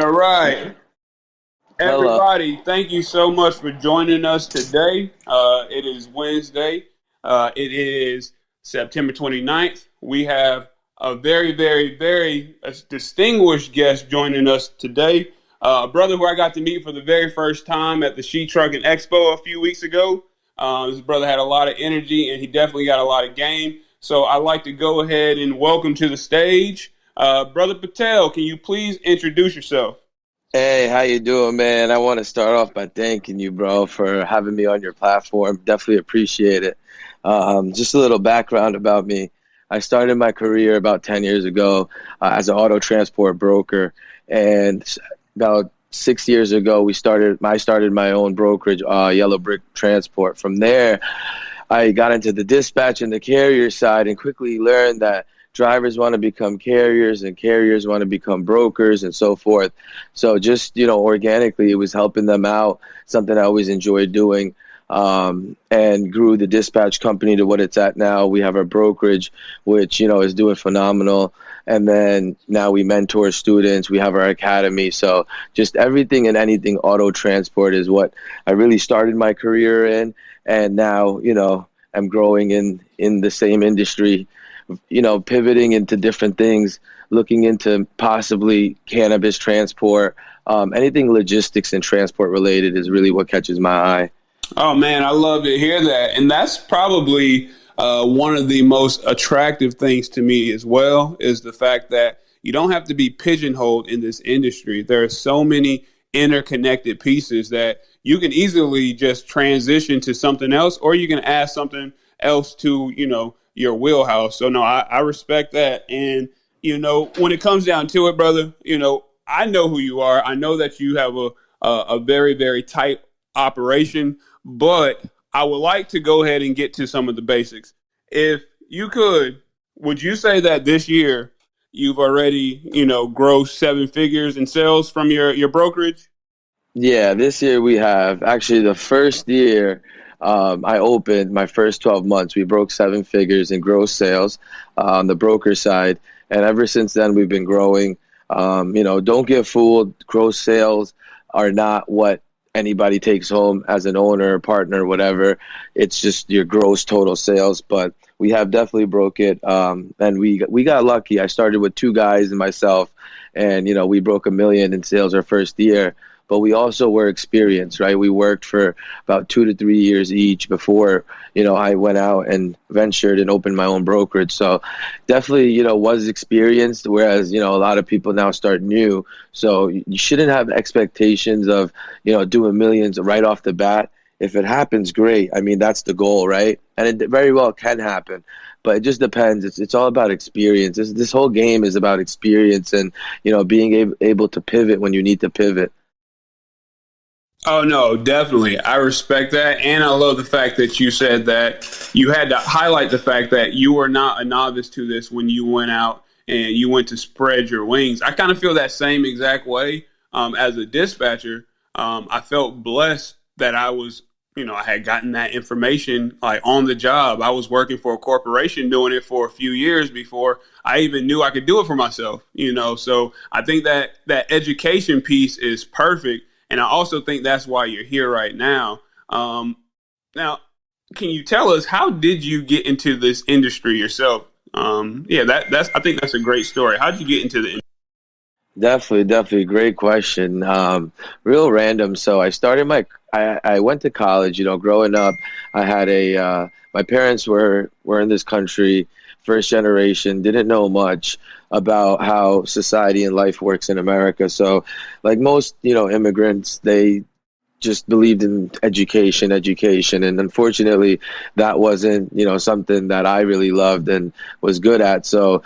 All right. Hello. Everybody, thank you so much for joining us today. It is Wednesday. It is September 29th. We have a very distinguished guest joining us today. A brother who I got to meet for the very first time at the Sheet Trucking Expo a few weeks ago. This brother had a lot of energy, and he definitely got a lot of game. So I'd like to go ahead and welcome to the stage, Brother Patel. Can you please introduce yourself? Hey, how you doing, man? I want to start off by thanking you, bro, for having me on your platform. Definitely appreciate it. Just a little background about me. I started my career about 10 years ago as an auto transport broker, and about 6 years ago, I started my own brokerage, Yellow Brick Transport. From there, I got into the dispatch and the carrier side and quickly learned that drivers want to become carriers and carriers want to become brokers and so forth. So just, organically, it was helping them out, something I always enjoyed doing, and grew the dispatch company to what it's at now. We have our brokerage, which, is doing phenomenal. And then now we mentor students. We have our academy. So just everything and anything auto transport is what I really started my career in. And now, I'm growing in the same industry, pivoting into different things, looking into possibly cannabis transport, anything logistics and transport related is really what catches my eye. Oh, man, I love to hear that. And that's probably one of the most attractive things to me as well, is the fact that you don't have to be pigeonholed in this industry. There are so many interconnected pieces that you can easily just transition to something else, or you can add something else to, your wheelhouse. So, no, I respect that. And, when it comes down to it, brother, I know who you are. I know that you have a very tight operation, but I would like to go ahead and get to some of the basics. If you could, would you say that this year you've already, grossed seven figures in sales from your brokerage? Yeah, this year we have. Actually, the first year I opened, my first 12 months, we broke seven figures in gross sales on the broker side. And ever since then, we've been growing. Don't get fooled. Gross sales are not what anybody takes home as an owner, partner, whatever. It's just your gross total sales. But we have definitely broke it. And we got lucky. I started with two guys and myself, and, we broke $1 million in sales our first year. But we also were experienced, right? We worked for about 2 to 3 years each before, I went out and ventured and opened my own brokerage. So definitely, was experienced, whereas, a lot of people now start new. So you shouldn't have expectations of, doing millions right off the bat. If it happens, great. I mean, that's the goal, right? And it very well can happen. But it just depends. It's all about experience. This whole game is about experience and, being able to pivot when you need to pivot. Oh, no, definitely. I respect that. And I love the fact that you said that you had to highlight the fact that you were not a novice to this when you went out and you went to spread your wings. I kind of feel that same exact way as a dispatcher. I felt blessed that I was, I had gotten that information like on the job. I was working for a corporation doing it for a few years before I even knew I could do it for myself, So I think that education piece is perfect. And I also think that's why you're here right now. Now, can you tell us, how did you get into this industry yourself? I think that's a great story. How did you get into the industry? Definitely. Great question. Real random. So I went to college, growing up, I had my parents were in this country, first generation, didn't know much about how society and life works in America. So like most, immigrants, they just believed in education. And unfortunately, that wasn't, something that I really loved and was good at. So,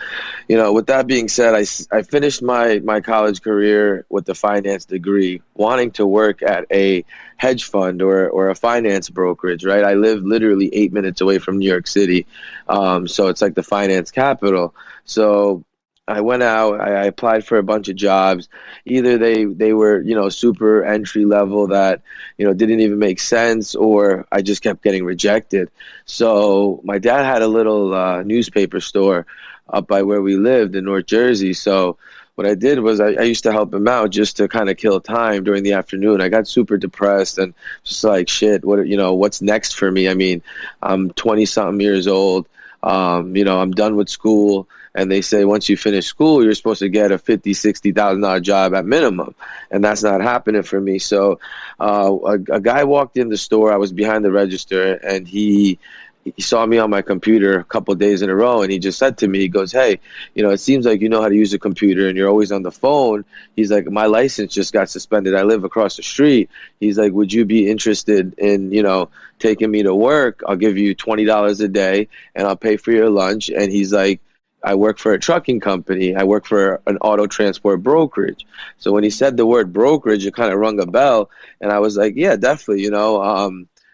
with that being said, I finished my college career with a finance degree, wanting to work at a hedge fund or a finance brokerage, right? I live literally 8 minutes away from New York City. So it's like the finance capital. So I went out, I applied for a bunch of jobs. Either they were, super entry level that, didn't even make sense, or I just kept getting rejected. So my dad had a little newspaper store up by where we lived in North Jersey. So what I did was I used to help him out just to kind of kill time during the afternoon. I got super depressed and just like, shit, what's next for me? I mean, I'm 20 something years old. I'm done with school, and they say once you finish school, you're supposed to get a $50,000-$60,000 job at minimum, and that's not happening for me. So, a guy walked in the store. I was behind the register, and he saw me on my computer a couple of days in a row, and he just said to me, he goes, "Hey, it seems like you know how to use a computer and you're always on the phone." He's like, "My license just got suspended. I live across the street." He's like, "Would you be interested in, taking me to work? I'll give you $20 a day and I'll pay for your lunch." And he's like, "I work for a trucking company. I work for an auto transport brokerage." So when he said the word brokerage, it kind of rung a bell. And I was like, "Yeah, definitely,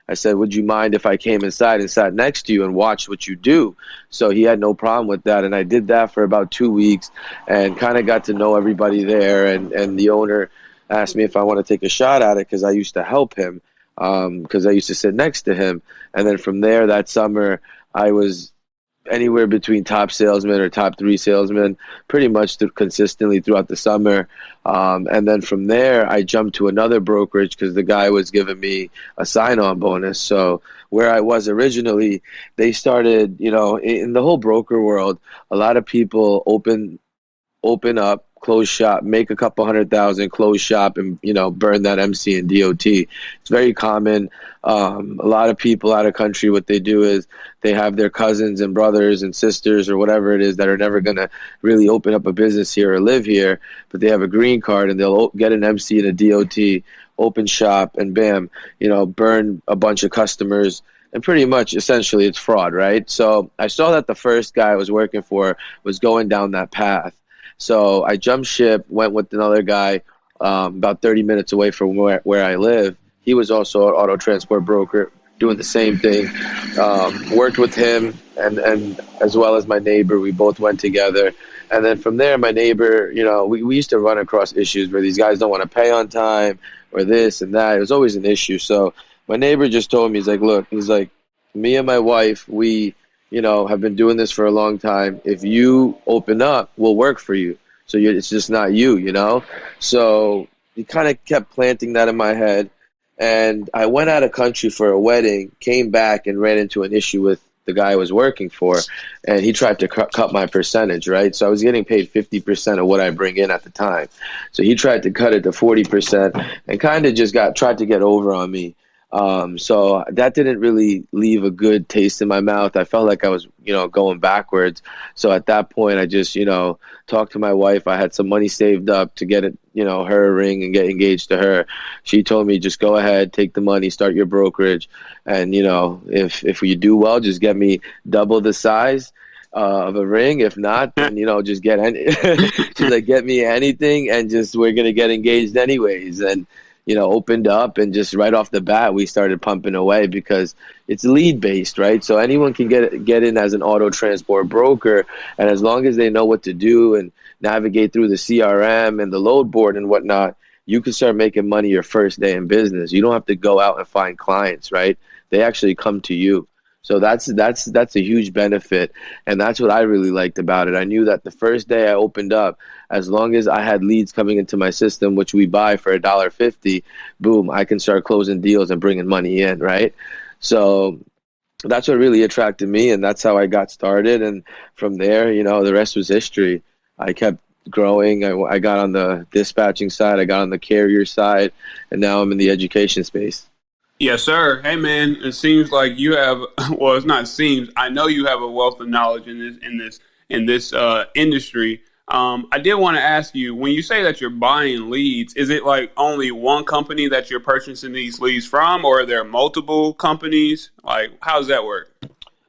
I said, "Would you mind if I came inside and sat next to you and watched what you do?" So he had no problem with that. And I did that for about 2 weeks and kind of got to know everybody there. And the owner asked me if I want to take a shot at it because I used to help him, because I used to sit next to him. And then from there, that summer, I was anywhere between top salesman or top 3 salesmen pretty much consistently throughout the summer. And then from there, I jumped to another brokerage because the guy was giving me a sign-on bonus. So where I was originally, they started, in the whole broker world, a lot of people open up, close shop, make a couple 100,000, close shop, and burn that MC and DOT. It's very common. A lot of people out of country, what they do is they have their cousins and brothers and sisters or whatever it is that are never going to really open up a business here or live here, but they have a green card and they'll get an MC and a DOT, open shop, and bam, burn a bunch of customers. And pretty much, essentially, it's fraud, right? So I saw that the first guy I was working for was going down that path. So I jumped ship, went with another guy about 30 minutes away from where I live. He was also an auto transport broker doing the same thing. Worked with him and as well as my neighbor. We both went together. And then from there, my neighbor, we used to run across issues where these guys don't want to pay on time or this and that. It was always an issue. So my neighbor just told me, he's like, "Look," he's like, "me and my wife, we have been doing this for a long time. If you open up, we'll work for you. So it's just not you, So he kind of kept planting that in my head. And I went out of country for a wedding, came back and ran into an issue with the guy I was working for. And he tried to cut my percentage, right? So I was getting paid 50% of what I bring in at the time. So he tried to cut it to 40% and kind of just tried to get over on me. So that didn't really leave a good taste in my mouth. I felt like I was, going backwards. So at that point, I just, talked to my wife. I had some money saved up to get it, her a ring and get engaged to her. She told me, just go ahead, take the money, start your brokerage. And, if you do well, just get me double the size of a ring. If not, then, just get she's like, get me anything and just, we're going to get engaged anyways. And, opened up, and just right off the bat, we started pumping away because it's lead based, right? So anyone can get in as an auto transport broker, and as long as they know what to do and navigate through the CRM and the load board and whatnot, you can start making money your first day in business. You don't have to go out and find clients, right? They actually come to you. So that's a huge benefit, and that's what I really liked about it. I knew that the first day I opened up, as long as I had leads coming into my system, which we buy for $1.50, boom, I can start closing deals and bringing money in, right? So that's what really attracted me, and that's how I got started. And from there, the rest was history. I kept growing. I got on the dispatching side, I got on the carrier side, and now I'm in the education space. Yes, sir. Hey, man, it seems like you have, well, it's not seems, I know you have a wealth of knowledge in this industry. I did want to ask you, when you say that you're buying leads, is it like only one company that you're purchasing these leads from, or are there multiple companies? Like, how does that work?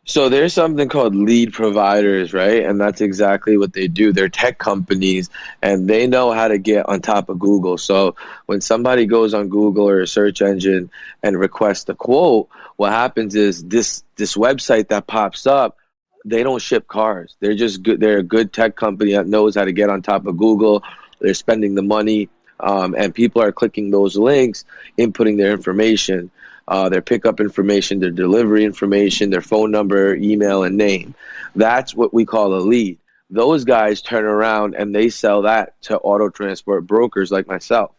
So there's something called lead providers, right? And that's exactly what they do. They're tech companies, and they know how to get on top of Google. So when somebody goes on Google or a search engine and requests a quote, what happens is this website that pops up, they don't ship cars. They're just good. They're a good tech company that knows how to get on top of Google. They're spending the money, and people are clicking those links, inputting their information. Their pickup information, their delivery information, their phone number, email, and name. That's what we call a lead. those guys turn around and they sell that to auto transport brokers like myself.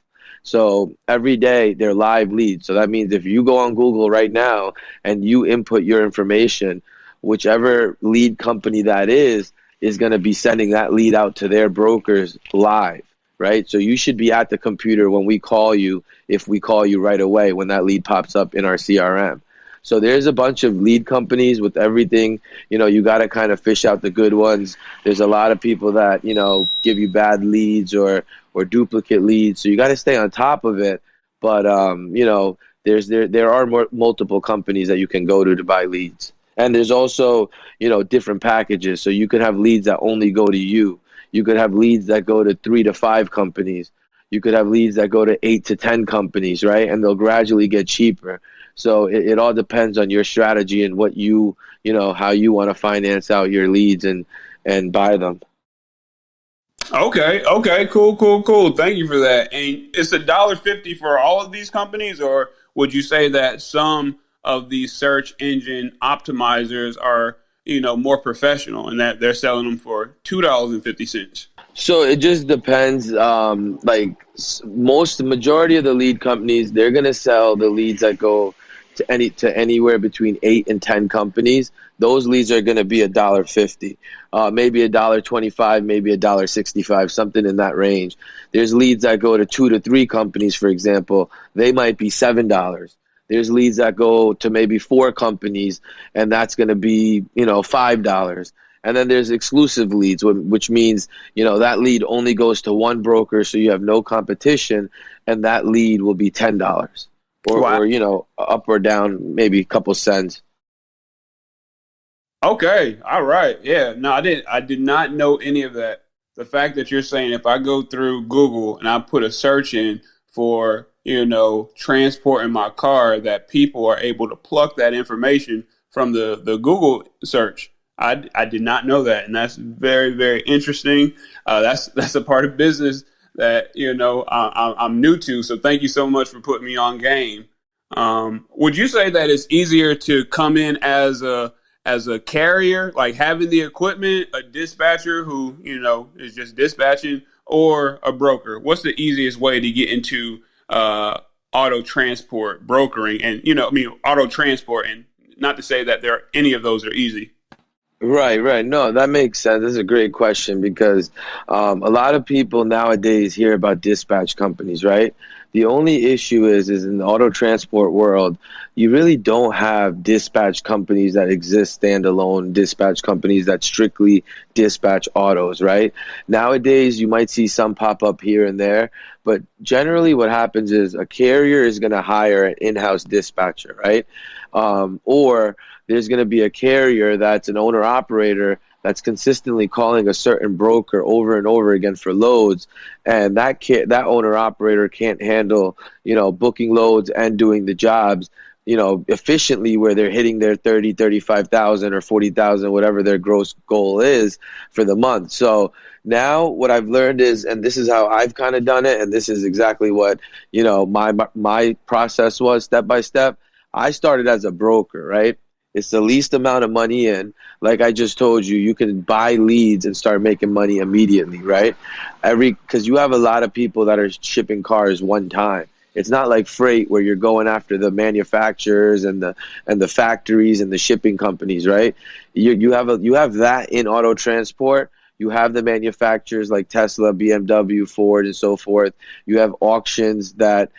So every day they're live leads. So that means if you go on Google right now and you input your information, whichever lead company that is going to be sending that lead out to their brokers live, right? So you should be at the computer when we call you, if we call you right away when that lead pops up in our CRM. So there's a bunch of lead companies with everything. You got to kind of fish out the good ones. There's a lot of people that, give you bad leads or duplicate leads. So you got to stay on top of it. But, there are multiple companies that you can go to buy leads. And there's also, different packages. So you could have leads that only go to you. You could have leads that go to 3 to 5 companies. You could have leads that go to 8 to 10 companies, right? And they'll gradually get cheaper. So it all depends on your strategy and what how you want to finance out your leads and buy them. Okay, cool. Thank you for that. And it's $1.50 for all of these companies, or would you say that some of these search engine optimizers are, more professional and that they're selling them for $2.50? So it just depends. The majority of the lead companies, they're gonna sell the leads that go to anywhere between 8 and 10 companies. Those leads are gonna be $1.50, maybe $1.25, maybe $1.65, something in that range. There's leads that go to 2 to 3 companies, for example. They might be $7. There's leads that go to maybe 4 companies, and that's gonna be $5. And then there's exclusive leads, which means, that lead only goes to one broker, so you have no competition, and that lead will be $10 Wow. or up or down maybe a couple cents. Okay. All right. Yeah. No, I did not know any of that. The fact that you're saying if I go through Google and I put a search in for, transporting my car, that people are able to pluck that information from the Google search. I did not know that, and that's very, very interesting. That's a part of business that I'm new to. So thank you so much for putting me on game. Would you say that it's easier to come in as a carrier, like having the equipment, a dispatcher who is just dispatching, or a broker? What's the easiest way to get into auto transport brokering and auto transport? And not to say that any of those are easy. Right. No, that makes sense. That's a great question because a lot of people nowadays hear about dispatch companies, right? The only issue is in the auto transport world, you really don't have dispatch companies that exist standalone, dispatch companies that strictly dispatch autos, right? Nowadays, you might see some pop up here and there, but generally what happens is a carrier is going to hire an in-house dispatcher, right? Or there's going to be a carrier that's an owner operator that's consistently calling a certain broker over and over again for loads, and that owner operator can't handle booking loads and doing the jobs efficiently, where they're hitting their 30, 35,000 or 40,000, whatever their gross goal is for the month. So now what I've learned is, and this is how I've kind of done it, and this is exactly what my process was step by step. I started as a broker, right? It's the least amount of money in. Like I just told you, you can buy leads and start making money immediately, right? Because you have a lot of people that are shipping cars one time. It's not like freight where you're going after the manufacturers and the factories and the shipping companies, right? You have that in auto transport. You have the manufacturers like Tesla, BMW, Ford, and so forth. You have auctions that,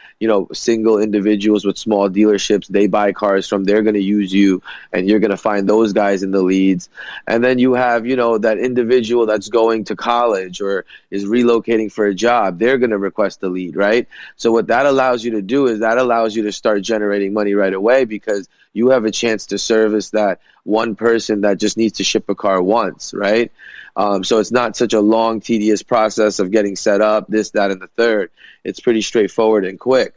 single individuals with small dealerships, they buy cars from, they're going to use you, and you're going to find those guys in the leads. And then you have, that individual that's going to college or is relocating for a job, they're going to request the lead, right? So what that allows you to do is that allows you to start generating money right away because you have a chance to service that one person that just needs to ship a car once, right? So it's not such a long, tedious process of getting set up, this, that, and the third. It's pretty straightforward and quick.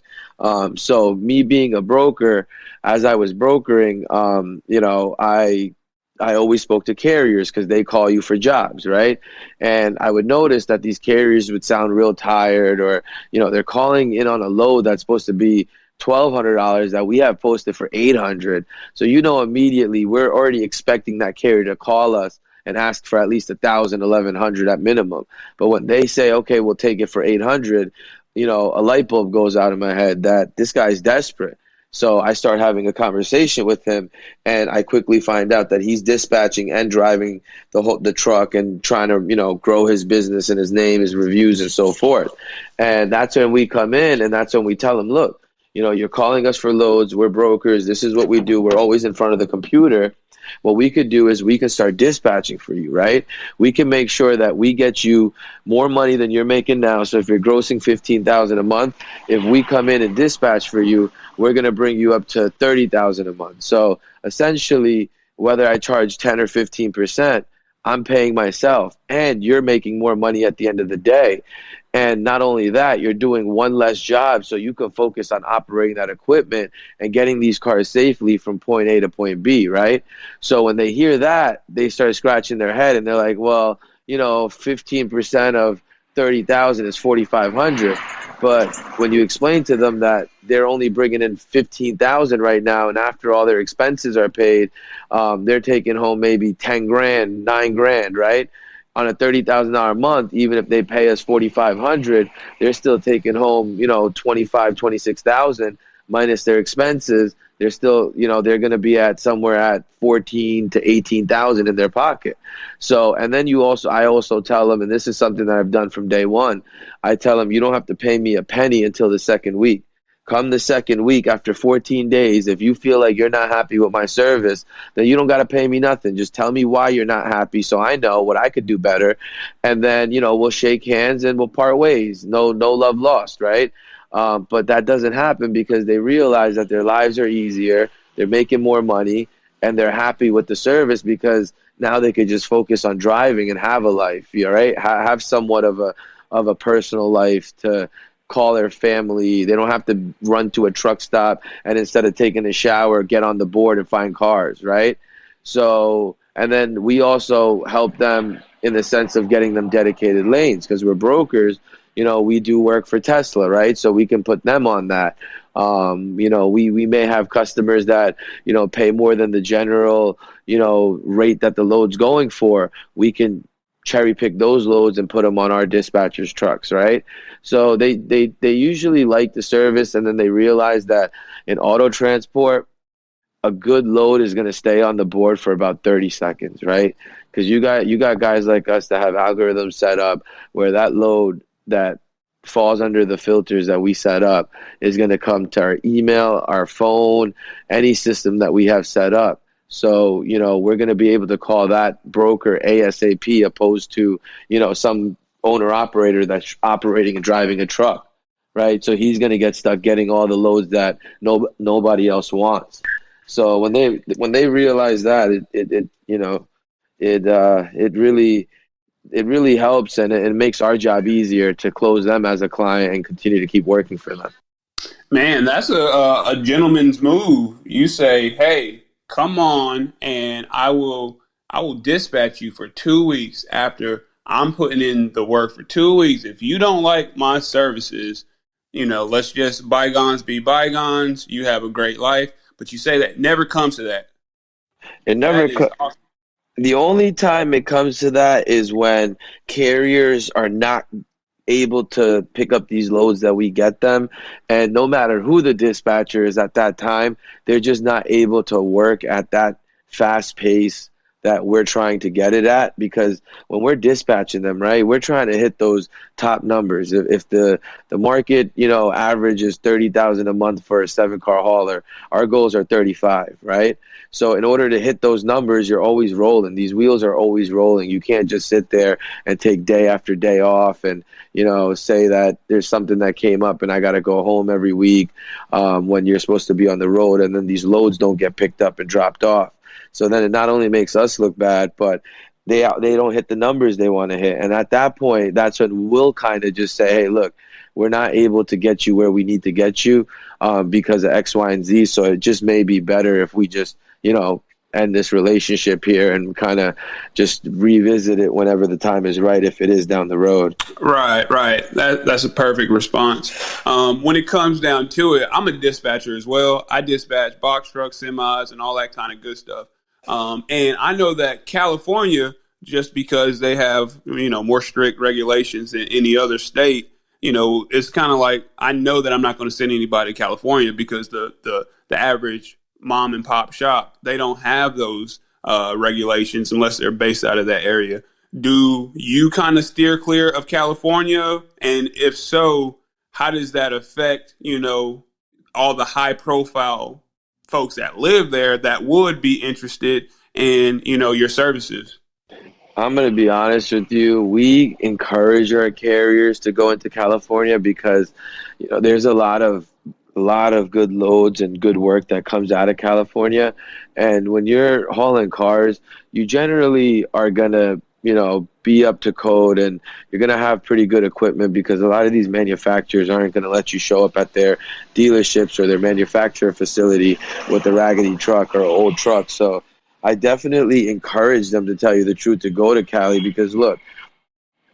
So me being a broker, as I was brokering, I always spoke to carriers because they call you for jobs, right? And I would notice that these carriers would sound real tired, or, they're calling in on a load that's supposed to be $1,200 that we have posted for $800. So immediately we're already expecting that carrier to call us and ask for at least 1,000, 1,100 at minimum. But when they say, okay, we'll take it for 800, you know, a light bulb goes out of my head that this guy's desperate. So I start having a conversation with him, and I quickly find out that he's dispatching and driving the truck and trying to, you know, grow his business and his name, his reviews, and so forth. And that's when we come in, and that's when we tell him, look, you know, you're calling us for loads. We're brokers. This is what we do. We're always in front of the computer. What we could do is we can start dispatching for you, right? We can make sure that we get you more money than you're making now. So if you're grossing $15,000 a month, if we come in and dispatch for you, we're going to bring you up to $30,000 a month. So essentially, whether I charge 10 or 15%, I'm paying myself, and you're making more money at the end of the day. And not only that, you're doing one less job, so you can focus on operating that equipment and getting these cars safely from point A to point B, right? So when they hear that, they start scratching their head, and they're like, well, you know, 15% of 30,000 is 4,500. But when you explain to them that they're only bringing in 15,000 right now, and after all their expenses are paid, they're taking home maybe 10 grand, 9 grand, right? On a $30,000 a month, even if they pay us 4,500, they're still taking home, you know, 25, 26,000 minus their expenses. They're still, you know, they're going to be at somewhere at 14 to 18,000 in their pocket. So, and then I also tell them, and this is something that I've done from day one, I tell them, you don't have to pay me a penny until the second week. Come the second week, after 14 days, if you feel like you're not happy with my service, then you don't got to pay me nothing. Just tell me why you're not happy so I know what I could do better. And then, you know, we'll shake hands and we'll part ways. No love lost, right? But that doesn't happen because they realize that their lives are easier, they're making more money, and they're happy with the service because now they could just focus on driving and have a life, right? Have somewhat of a personal life to call their family. They don't have to run to a truck stop and instead of taking a shower, get on the board and find cars, right? So, and then we also help them in the sense of getting them dedicated lanes because we're brokers. You know, we do work for Tesla, right? So we can put them on that. You know, we may have customers that, you know, pay more than the general, you know, rate that the load's going for. We can cherry pick those loads and put them on our dispatchers' trucks, right? So they usually like the service, and then they realize that in auto transport, a good load is going to stay on the board for about 30 seconds, right? Because you got guys like us that have algorithms set up where that load that falls under the filters that we set up is going to come to our email, our phone, any system that we have set up. So, you know, we're going to be able to call that broker ASAP opposed to, you know, some owner-operator that's operating and driving a truck, right? So he's going to get stuck getting all the loads that nobody else wants. So when they realize that, it really helps, and it makes our job easier to close them as a client and continue to keep working for them. Man, that's a gentleman's move. You say, hey, come on, and I will dispatch you for 2 weeks after I'm putting in the work for 2 weeks. If you don't like my services, you know, let's just bygones be bygones. You have a great life. But you say that never comes to that. It never awesome. The only time it comes to that is when carriers are not able to pick up these loads that we get them, and no matter who the dispatcher is at that time, they're just not able to work at that fast pace that we're trying to get it at, because when we're dispatching them, right, we're trying to hit those top numbers. If the market, you know, average is 30,000 a month for a 7-car hauler, our goals are 35, right? So in order to hit those numbers, you're always rolling. These wheels are always rolling. You can't just sit there and take day after day off and, you know, say that there's something that came up and I got to go home every week when you're supposed to be on the road, and then these loads don't get picked up and dropped off. So then it not only makes us look bad, but they don't hit the numbers they want to hit. And at that point, that's when we'll kind of just say, hey, look, we're not able to get you where we need to get you because of X, Y, and Z. So it just may be better if we just, you know, end this relationship here and kind of just revisit it whenever the time is right, if it is down the road. Right. That's a perfect response. When it comes down to it, I'm a dispatcher as well. I dispatch box trucks, semis, and all that kind of good stuff. And I know that California, just because they have, more strict regulations than any other state. It's kind of like, I know that I'm not going to send anybody to California because the average mom and pop shop, they don't have those regulations unless they're based out of that area. Do you kind of steer clear of California? And if so, how does that affect, all the high profile folks that live there that would be interested in, your services? I'm going to be honest with you. We encourage our carriers to go into California because, there's a lot of good loads and good work that comes out of California. And when you're hauling cars, you generally are going to, be up to code, and you're going to have pretty good equipment because a lot of these manufacturers aren't going to let you show up at their dealerships or their manufacturer facility with a raggedy truck or an old truck. So I definitely encourage them, to tell you the truth, to go to Cali because, look,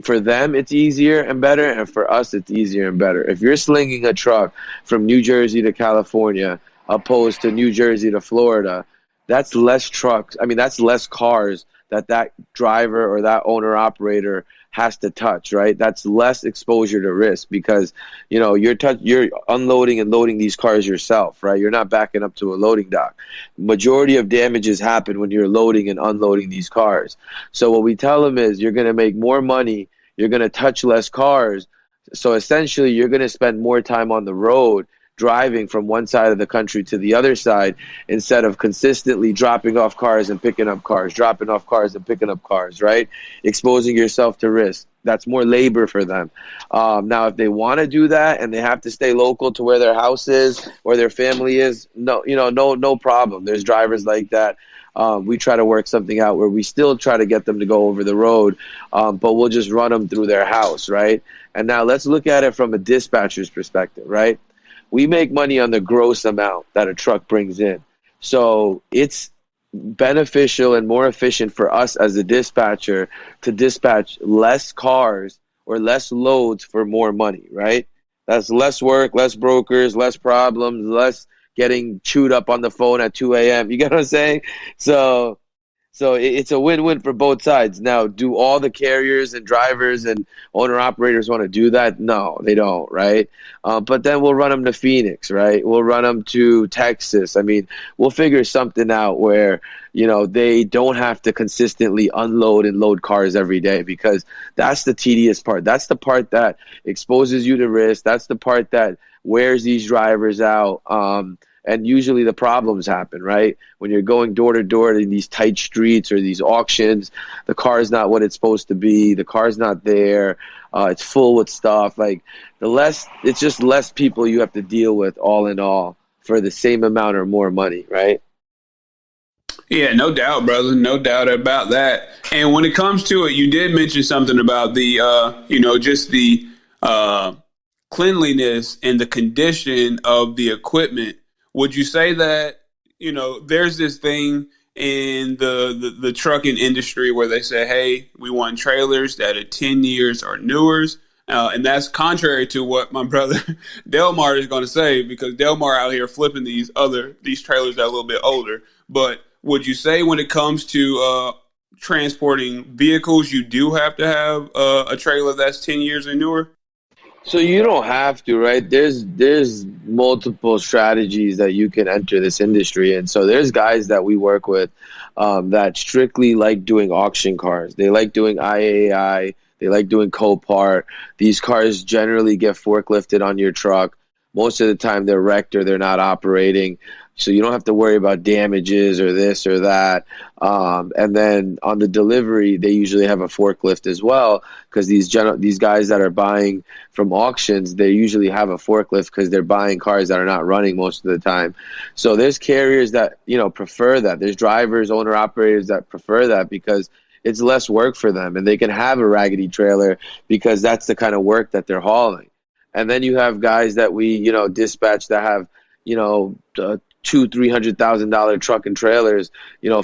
for them it's easier and better, and for us it's easier and better. If you're slinging a truck from New Jersey to California opposed to New Jersey to Florida, that's less trucks. I mean, that's less cars that driver or that owner operator has to touch, right? That's less exposure to risk because, you're unloading and loading these cars yourself, right? You're not backing up to a loading dock. Majority of damages happen when you're loading and unloading these cars. So what we tell them is you're going to make more money, you're going to touch less cars. So essentially you're going to spend more time on the road driving from one side of the country to the other side instead of consistently dropping off cars and picking up cars, dropping off cars and picking up cars, right? Exposing yourself to risk. That's more labor for them. Now, if they want to do that and they have to stay local to where their house is or their family is, no problem. There's drivers like that. We try to work something out where we still try to get them to go over the road, but we'll just run them through their house, right? And now let's look at it from a dispatcher's perspective, right? We make money on the gross amount that a truck brings in. So it's beneficial and more efficient for us as a dispatcher to dispatch less cars or less loads for more money, right? That's less work, less brokers, less problems, less getting chewed up on the phone at 2 a.m. You get what I'm saying? So it's a win-win for both sides. Now, do all the carriers and drivers and owner-operators want to do that? No, they don't, right? But then we'll run them to Phoenix, right? We'll run them to Texas. I mean, we'll figure something out where, they don't have to consistently unload and load cars every day because that's the tedious part. That's the part that exposes you to risk. That's the part that wears these drivers out. And usually the problems happen, right? When you're going door to door in these tight streets or these auctions, the car's not what it's supposed to be. The car's not there. It's full with stuff. Like it's just less people you have to deal with all in all for the same amount or more money, right? Yeah, no doubt, brother. No doubt about that. And when it comes to it, you did mention something about the, just the cleanliness and the condition of the equipment. Would you say that, there's this thing in the trucking industry where they say, hey, we want trailers that are 10 years or newer. And that's contrary to what my brother Delmar is going to say, because Delmar out here flipping these trailers that are a little bit older. But would you say when it comes to transporting vehicles, you do have to have a trailer that's 10 years or newer? So you don't have to, right? There's multiple strategies that you can enter this industry. And so there's guys that we work with that strictly like doing auction cars. They like doing IAI. They like doing Copart. These cars generally get forklifted on your truck. Most of the time they're wrecked or they're not operating. So you don't have to worry about damages or this or that. And then on the delivery, they usually have a forklift as well, because these guys that are buying from auctions, they usually have a forklift because they're buying cars that are not running most of the time. So there's carriers that, prefer that. There's drivers, owner operators that prefer that because it's less work for them and they can have a raggedy trailer because that's the kind of work that they're hauling. And then you have guys that we, dispatch that have, $200,000-$300,000 truck and trailers,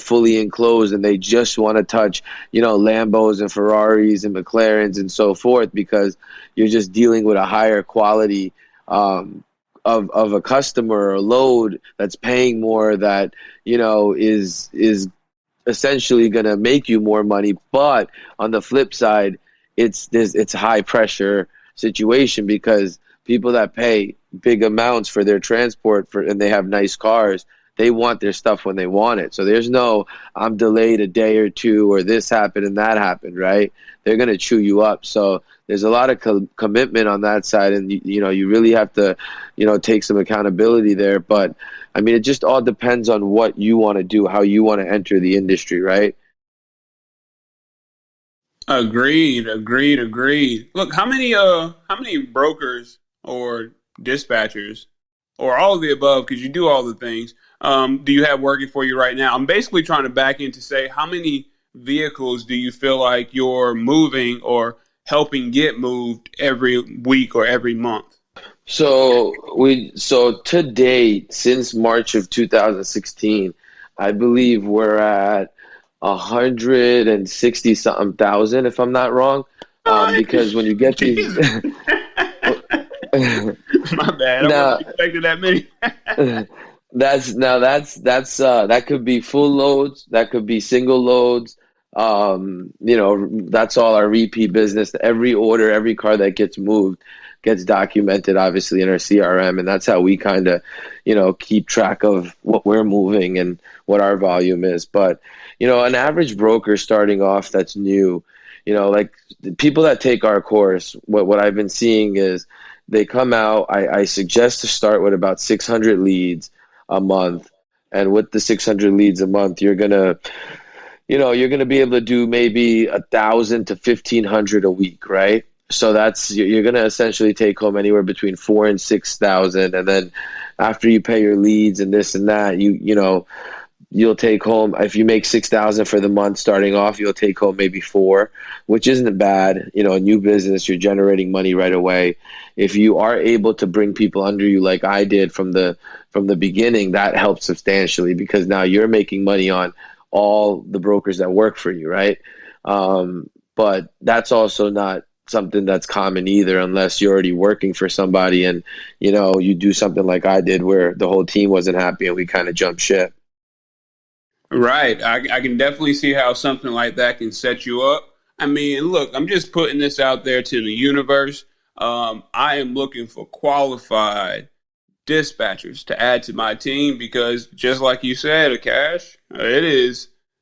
fully enclosed, and they just want to touch, Lambos and Ferraris and McLarens and so forth, because you're just dealing with a higher quality of a customer or load that's paying more, that is essentially going to make you more money. But on the flip side, it's a high pressure situation because people that pay big amounts for their transport and they have nice cars, they want their stuff when they want it. So there's no, I'm delayed a day or two, or this happened and that happened, right? They're going to chew you up. So there's a lot of commitment on that side, and you really have to, take some accountability there. But I mean, it just all depends on what you want to do, how you want to enter the industry, right? Agreed. Look, how many brokers or dispatchers or all of the above, because you do all the things, do you have working for you right now? I'm basically trying to back in to say, how many vehicles do you feel like you're moving or helping get moved every week or every month? So to date, since March of 2016, I believe we're at 160 something thousand, if I'm not wrong. Because when you get these, Jesus. My bad. I now wasn't expecting that many. that could be full loads, that could be single loads. That's all our repeat business. Every order, every car that gets moved gets documented, obviously, in our CRM, and that's how we kind of, keep track of what we're moving and what our volume is. But, an average broker starting off that's new, like the people that take our course, what I've been seeing is they come out. I suggest to start with about 600 leads a month, and with the 600 leads a month, you're gonna be able to do maybe 1,000 to 1,500 a week, right? So you're gonna essentially take home anywhere between 4,000 and 6,000, and then after you pay your leads and this and that, you'll take home, if you make 6,000 for the month starting off, you'll take home maybe 4, which isn't bad. A new business, you're generating money right away. If you are able to bring people under you like I did from the beginning, that helps substantially, because now you're making money on all the brokers that work for you, right? But that's also not something that's common either, unless you're already working for somebody and you do something like I did where the whole team wasn't happy and we kind of jumped ship. Right. I can definitely see how something like that can set you up. I mean, look, I'm just putting this out there to the universe. I am looking for qualified dispatchers to add to my team because, just like you said, Akash,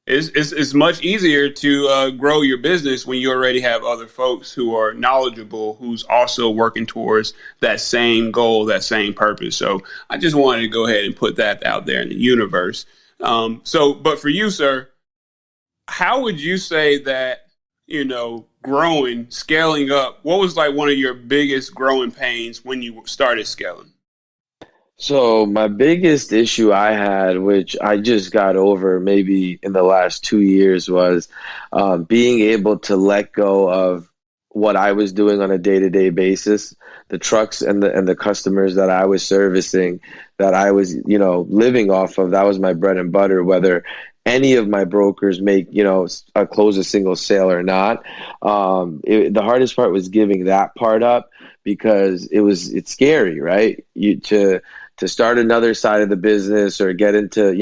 it's much easier to grow your business when you already have other folks who are knowledgeable, who's also working towards that same goal, that same purpose. So I just wanted to go ahead and put that out there in the universe. But for you, sir, how would you say that, growing, scaling up, what was like one of your biggest growing pains when you started scaling? So my biggest issue I had, which I just got over maybe in the last 2 years, was being able to let go of what I was doing on a day-to-day basis, the trucks and the customers that I was servicing, that I was, living off of. That was my bread and butter, whether any of my brokers make, close a single sale or not. The hardest part was giving that part up, because it's scary, right? To start another side of the business or get into,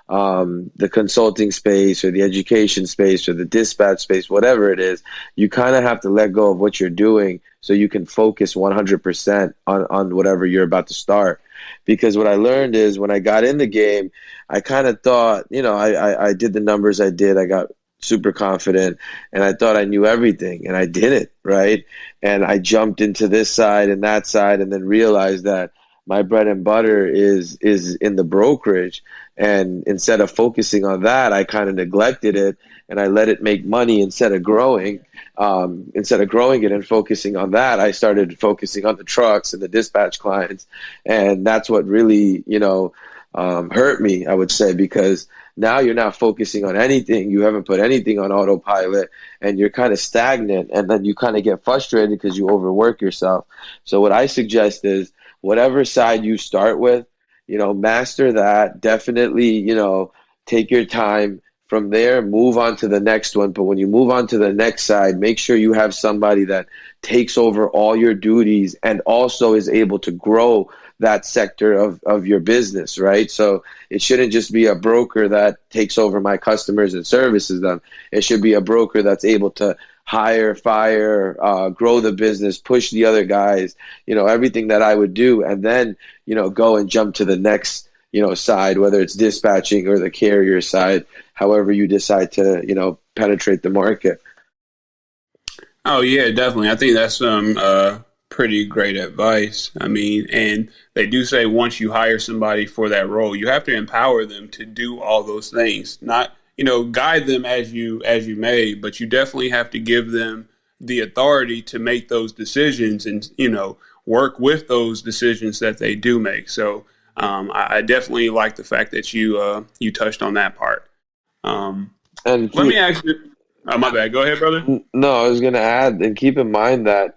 the consulting space or the education space or the dispatch space, whatever it is, you kind of have to let go of what you're doing so you can focus 100% on whatever you're about to start. Because what I learned is, when I got in the game, I kind of thought, I did the numbers I did. I got super confident and I thought I knew everything, and I didn't, right? And I jumped into this side and that side, and then realized that my bread and butter is in the brokerage. And instead of focusing on that, I kind of neglected it and I let it make money instead of growing. Instead of growing it and focusing on that, I started focusing on the trucks and the dispatch clients. And that's what really, hurt me, I would say, because now you're not focusing on anything. You haven't put anything on autopilot, and you're kind of stagnant, and then you kind of get frustrated because you overwork yourself. So what I suggest is, whatever side you start with, master that. Definitely, take your time. From there, move on to the next one. But when you move on to the next side, make sure you have somebody that takes over all your duties and also is able to grow that sector of your business, right? So it shouldn't just be a broker that takes over my customers and services them. It should be a broker that's able to hire, fire, grow the business, push the other guys, everything that I would do, and then, go and jump to the next, side, whether it's dispatching or the carrier side, however you decide to, penetrate the market. Oh yeah, definitely. I think that's some pretty great advice. I mean, and they do say once you hire somebody for that role, you have to empower them to do all those things. Not, guide them as you may, but you definitely have to give them the authority to make those decisions and, work with those decisions that they do make. So I definitely like the fact that you touched on that part. And Let me ask you. Oh, my bad. Go ahead, brother. No, I was going to add, and keep in mind that,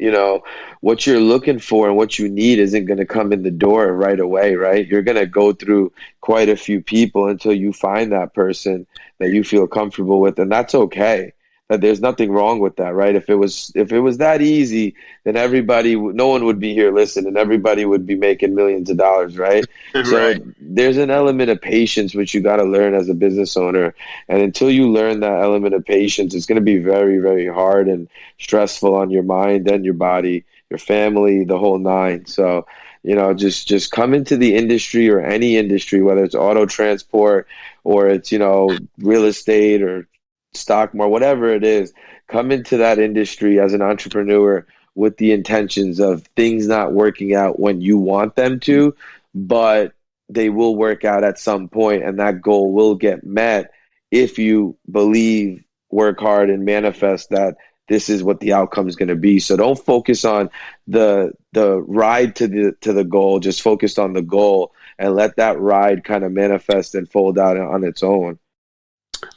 what you're looking for and what you need isn't going to come in the door right away, right? You're going to go through quite a few people until you find that person that you feel comfortable with, and that's okay. That there's nothing wrong with that, right? If it was that easy, then no one would be here listening. Everybody would be making millions of dollars, right? So Right. there's an element of patience which you got to learn as a business owner, and until you learn that element of patience, it's going to be very, very hard and stressful on your mind and your body, your family, the whole nine. So, just come into the industry or any industry, whether it's auto transport or it's, real estate or stock market, whatever it is, come into that industry as an entrepreneur with the intentions of things not working out when you want them to, but they will work out at some point, and that goal will get met if you believe, work hard, and manifest that this is what the outcome is going to be. So don't focus on the ride to the goal. Just focus on the goal and let that ride kind of manifest and fold out on its own.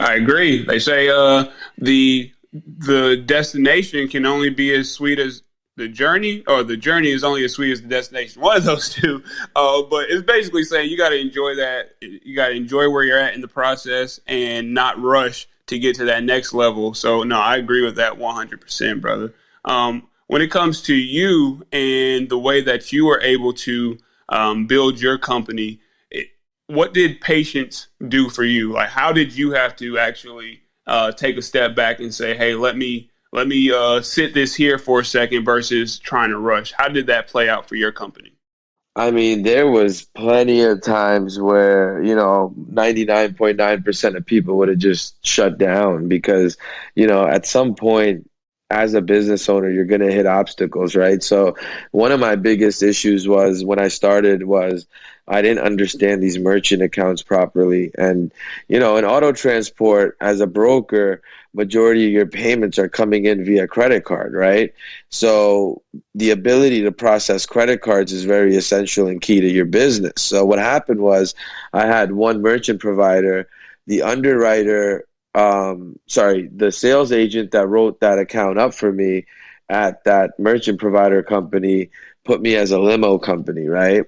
I agree. They say the destination can only be as sweet as the journey, or the journey is only as sweet as the destination. One of those two. But it's basically saying you got to enjoy that. You got to enjoy where you're at in the process and not rush to get to that next level. So no, I agree with that 100%, brother. When it comes to you and the way that you were able to build your company, what did patience do for you? Like, how did you have to actually take a step back and say, "Hey, let me sit this here for a second," versus trying to rush? How did that play out for your company? I mean, there was plenty of times where, 99.9% of people would have just shut down because, at some point as a business owner, you're going to hit obstacles, right? So one of my biggest issues was when I started was I didn't understand these merchant accounts properly. And, in auto transport as a broker, majority of your payments are coming in via credit card, right? So the ability to process credit cards is very essential and key to your business. So what happened was I had one merchant provider, the underwriter, the sales agent that wrote that account up for me at that merchant provider company put me as a limo company, right?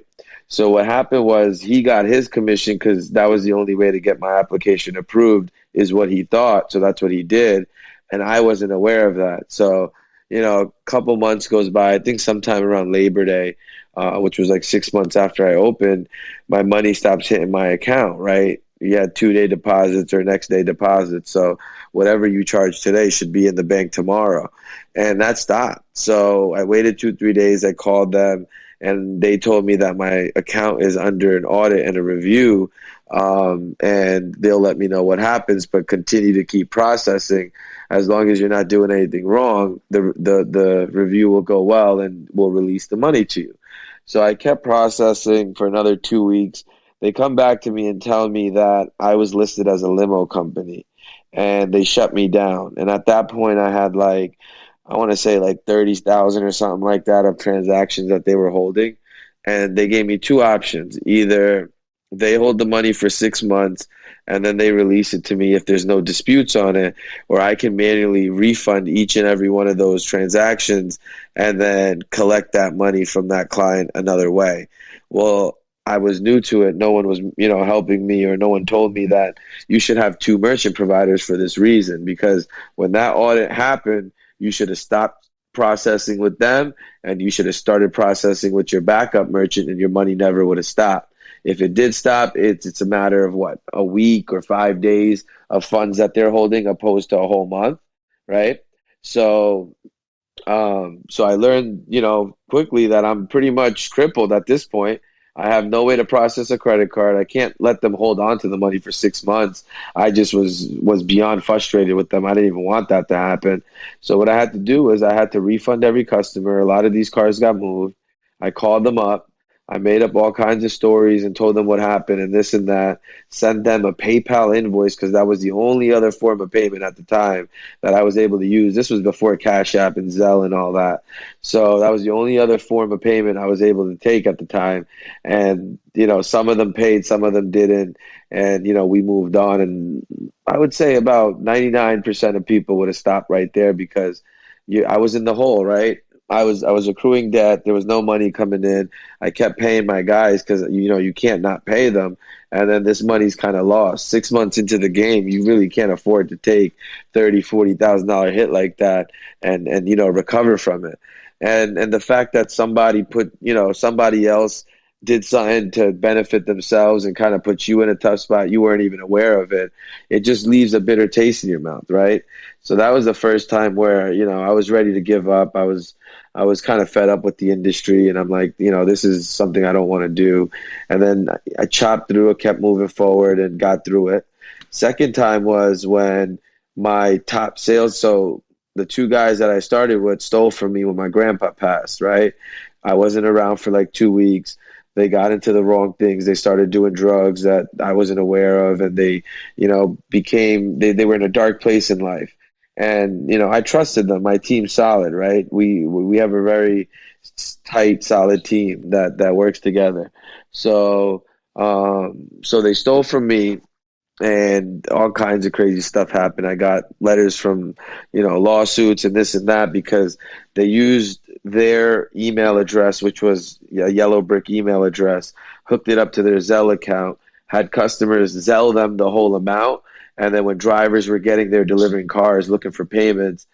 So what happened was he got his commission because that was the only way to get my application approved is what he thought. So that's what he did. And I wasn't aware of that. So, a couple months goes by, I think sometime around Labor Day, which was like 6 months after I opened, my money stops hitting my account, right? You had 2-day deposits or next day deposits. So whatever you charge today should be in the bank tomorrow. And that stopped. So I waited 2-3 days. I called them and they told me that my account is under an audit and a review. And they'll let me know what happens, but continue to keep processing. As long as you're not doing anything wrong, the review will go well and we'll release the money to you. So I kept processing for another 2 weeks. They come back to me and tell me that I was listed as a limo company and they shut me down. And at that point I had I want to say 30,000 or something like that of transactions that they were holding. And they gave me two options. Either they hold the money for 6 months and then they release it to me if there's no disputes on it, or I can manually refund each and every one of those transactions and then collect that money from that client another way. Well, I was new to it. No one was, helping me, or no one told me that you should have two merchant providers for this reason, because when that audit happened, you should have stopped processing with them, and you should have started processing with your backup merchant, and your money never would have stopped. If it did stop, it's a matter of what, a week or 5 days of funds that they're holding, opposed to a whole month, right? So so I learned, quickly that I'm pretty much crippled at this point. I have no way to process a credit card. I can't let them hold on to the money for 6 months. I just was beyond frustrated with them. I didn't even want that to happen. So what I had to do was I had to refund every customer. A lot of these cars got moved. I called them up. I made up all kinds of stories and told them what happened and this and that. Sent them a PayPal invoice because that was the only other form of payment at the time that I was able to use. This was before Cash App and Zelle and all that. So that was the only other form of payment I was able to take at the time. And, some of them paid, some of them didn't. And, we moved on. And I would say about 99% of people would have stopped right there because I was in the hole, right? I was accruing debt. There was no money coming in. I kept paying my guys because you can't not pay them. And then this money's kind of lost. 6 months into the game, you really can't afford to take $30,000-$40,000 hit like that and recover from it. And the fact that somebody somebody else did something to benefit themselves and kind of put you in a tough spot, you weren't even aware of it. It just leaves a bitter taste in your mouth, right? So that was the first time where, I was ready to give up. I was kind of fed up with the industry, and I'm like, this is something I don't want to do. And then I chopped through it, kept moving forward, and got through it. Second time was when my top sales, so the two guys that I started with stole from me when my grandpa passed, right? I wasn't around for like 2 weeks. They got into the wrong things. They started doing drugs that I wasn't aware of, and they, they were in a dark place in life. And, I trusted them. My team's solid, right? We have a very tight, solid team that works together. So, so they stole from me, and all kinds of crazy stuff happened. I got letters from, lawsuits and this and that because they used their email address, which was a yellow brick email address, hooked it up to their Zelle account, had customers Zelle them the whole amount. And then when drivers were getting there delivering cars looking for payments,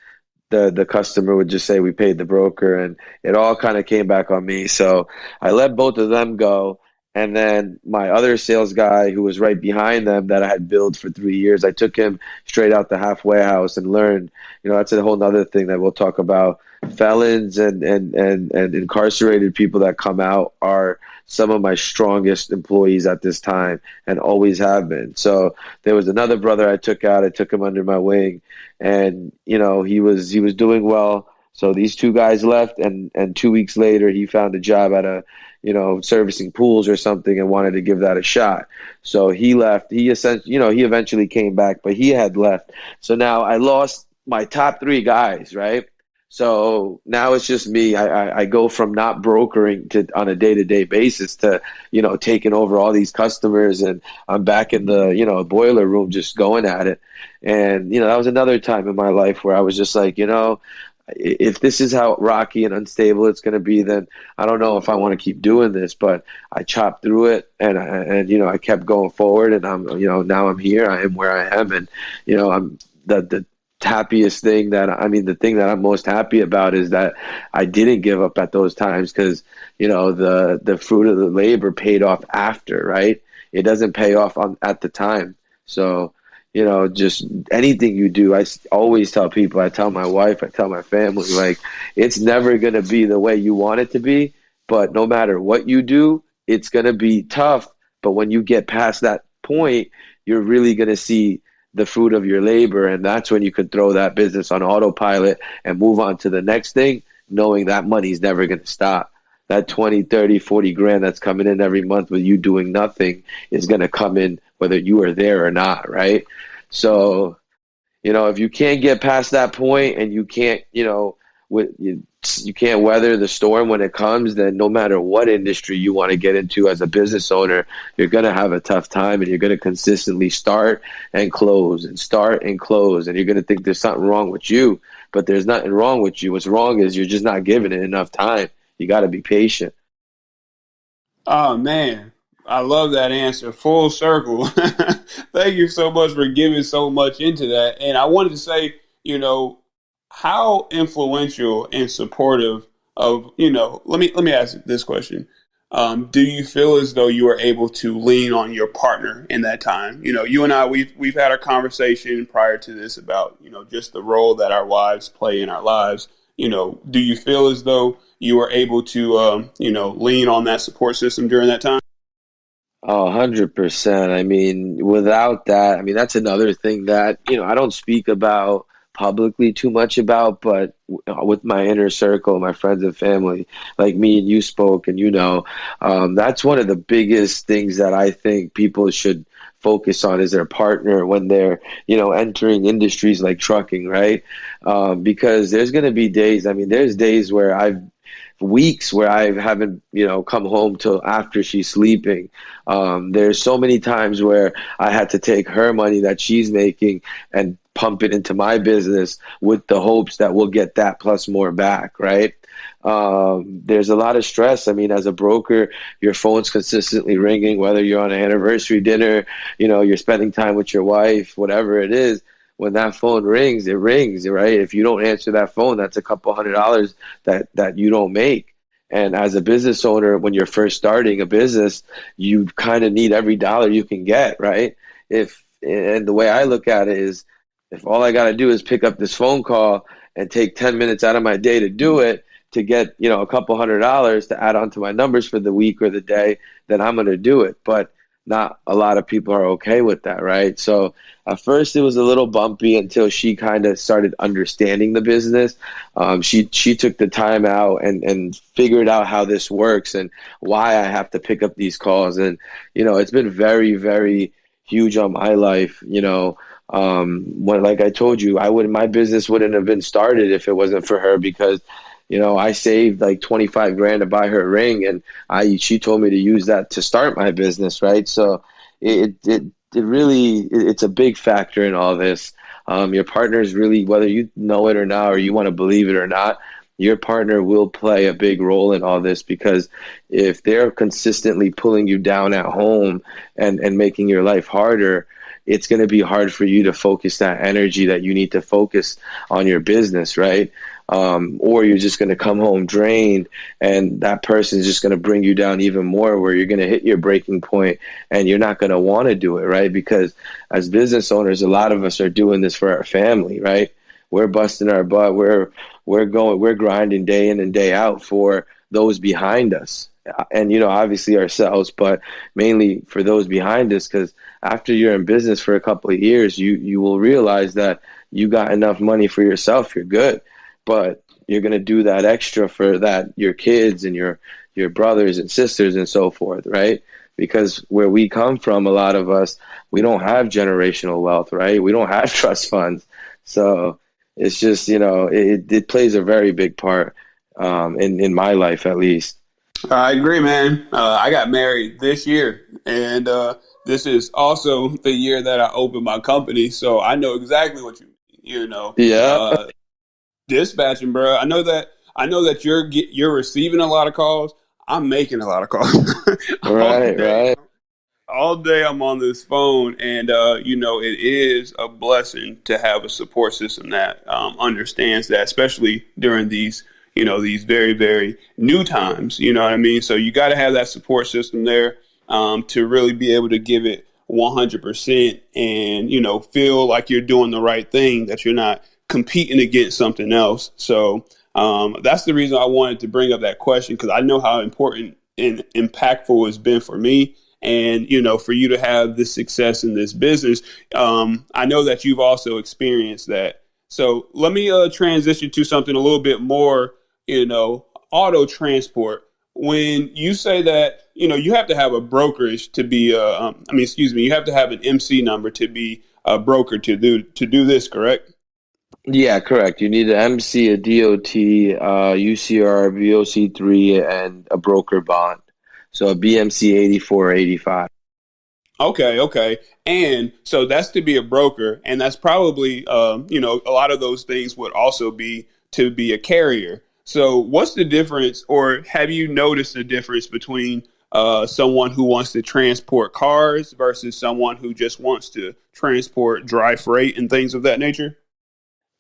the customer would just say, we paid the broker, and it all kind of came back on me. So I let both of them go. And then my other sales guy who was right behind them that I had billed for 3 years, I took him straight out the halfway house and learned, that's a whole nother thing that we'll talk about. Felons and incarcerated people that come out are some of my strongest employees at this time and always have been. So there was another brother I took out. I took him under my wing, and, he was doing well. So these two guys left, and 2 weeks later he found a job at a, servicing pools or something, and wanted to give that a shot. So he left. He essentially, he eventually came back, but he had left. So now I lost my top three guys, right? So now it's just me. I go from not brokering to on a day-to-day basis to, taking over all these customers, and I'm back in the, boiler room just going at it. And, that was another time in my life where I was just like, if this is how rocky and unstable it's going to be, then I don't know if I want to keep doing this. But I chopped through it, and I kept going forward, and I'm, now I'm here. I am where I am, and, I'm the happiest thing the thing that I'm most happy about is that I didn't give up at those times, because, the fruit of the labor paid off after, right? It doesn't pay off at the time. So, just anything you do, I always tell people, I tell my wife, I tell my family, like, it's never going to be the way you want it to be, but no matter what you do, it's going to be tough. But when you get past that point, you're really going to see the fruit of your labor, and that's when you could throw that business on autopilot and move on to the next thing, knowing that money's never going to stop. That 20, 30, 40 grand that's coming in every month with you doing nothing is going to come in whether you are there or not, right? So, if you can't get past that point, and you can't, you can't weather the storm when it comes, then no matter what industry you want to get into as a business owner, you're going to have a tough time, and you're going to consistently start and close and start and close. And you're going to think there's something wrong with you, but there's nothing wrong with you. What's wrong is you're just not giving it enough time. You got to be patient. Oh, man. I love that answer. Full circle. Thank you so much for giving so much into that. And I wanted to say, how influential and supportive of, let me ask this question. Do you feel as though you are able to lean on your partner in that time? You and I, we've had a conversation prior to this about, just the role that our wives play in our lives. Do you feel as though you are able to, lean on that support system during that time? Oh, 100%. I mean, without that, I mean, that's another thing that, I don't speak about publicly too much about, but with my inner circle, my friends and family, like me and you spoke, and that's one of the biggest things that I think people should focus on is their partner when they're, entering industries like trucking, right? Because there's going to be days, I mean, there's days where weeks where I haven't, come home till after she's sleeping. There's so many times where I had to take her money that she's making and pump it into my business with the hopes that we'll get that plus more back, right? There's a lot of stress. I mean, as a broker, your phone's consistently ringing, whether you're on an anniversary dinner, you're spending time with your wife, whatever it is. When that phone rings, it rings, right? If you don't answer that phone, that's a couple $100 that you don't make. And as a business owner, when you're first starting a business, you kind of need every dollar you can get, right? And the way I look at it is, if all I got to do is pick up this phone call and take 10 minutes out of my day to do it, to get, a couple $100 to add on to my numbers for the week or the day, then I'm going to do it. But not a lot of people are okay with that, right? So at first it was a little bumpy until she kind of started understanding the business. She took the time out and figured out how this works and why I have to pick up these calls. And, it's been very, very huge on my life. When, like I told you, my business wouldn't have been started if it wasn't for her, because I saved like 25 grand to buy her a ring, and she told me to use that to start my business, right? So it's a big factor in all this. Your partner is really, whether you know it or not, or you want to believe it or not, your partner will play a big role in all this, because if they're consistently pulling you down at home and making your life harder, it's going to be hard for you to focus that energy that you need to focus on your business, right? Or you're just going to come home drained, and that person is just going to bring you down even more, where you're going to hit your breaking point and you're not going to want to do it, right? Because as business owners, a lot of us are doing this for our family, right? We're busting our butt. We're grinding day in and day out for those behind us. And, obviously ourselves, but mainly for those behind us, because after you're in business for a couple of years, you will realize that you got enough money for yourself, you're good. But you're going to do that extra for your kids and your brothers and sisters and so forth, right? Because where we come from, a lot of us, we don't have generational wealth, right? We don't have trust funds. So it's just, it plays a very big part in my life, at least. I agree, man. I got married this year, and this is also the year that I opened my company. So I know exactly what Yeah. Dispatching, bro. I know that you're receiving a lot of calls. I'm making a lot of calls. Right. All day I'm on this phone, and it is a blessing to have a support system that understands that, especially during these very, very new times. You know what I mean? So you got to have that support system there to really be able to give it 100% and feel like you're doing the right thing, that you're not competing against something else. So that's the reason I wanted to bring up that question, because I know how important and impactful it's been for me. And, for you to have this success in this business, I know that you've also experienced that. So let me transition to something a little bit more, auto transport. When you say that, you have to have a brokerage to be, you have to have an MC number to be a broker to do this, correct? Yeah, correct. You need an MC, a DOT, UCR, VOC3, and a broker bond. So a BMC 84 or 85. Okay. And so that's to be a broker. And that's probably, a lot of those things would also be to be a carrier. So what's the difference, or have you noticed the difference between someone who wants to transport cars versus someone who just wants to transport dry freight and things of that nature?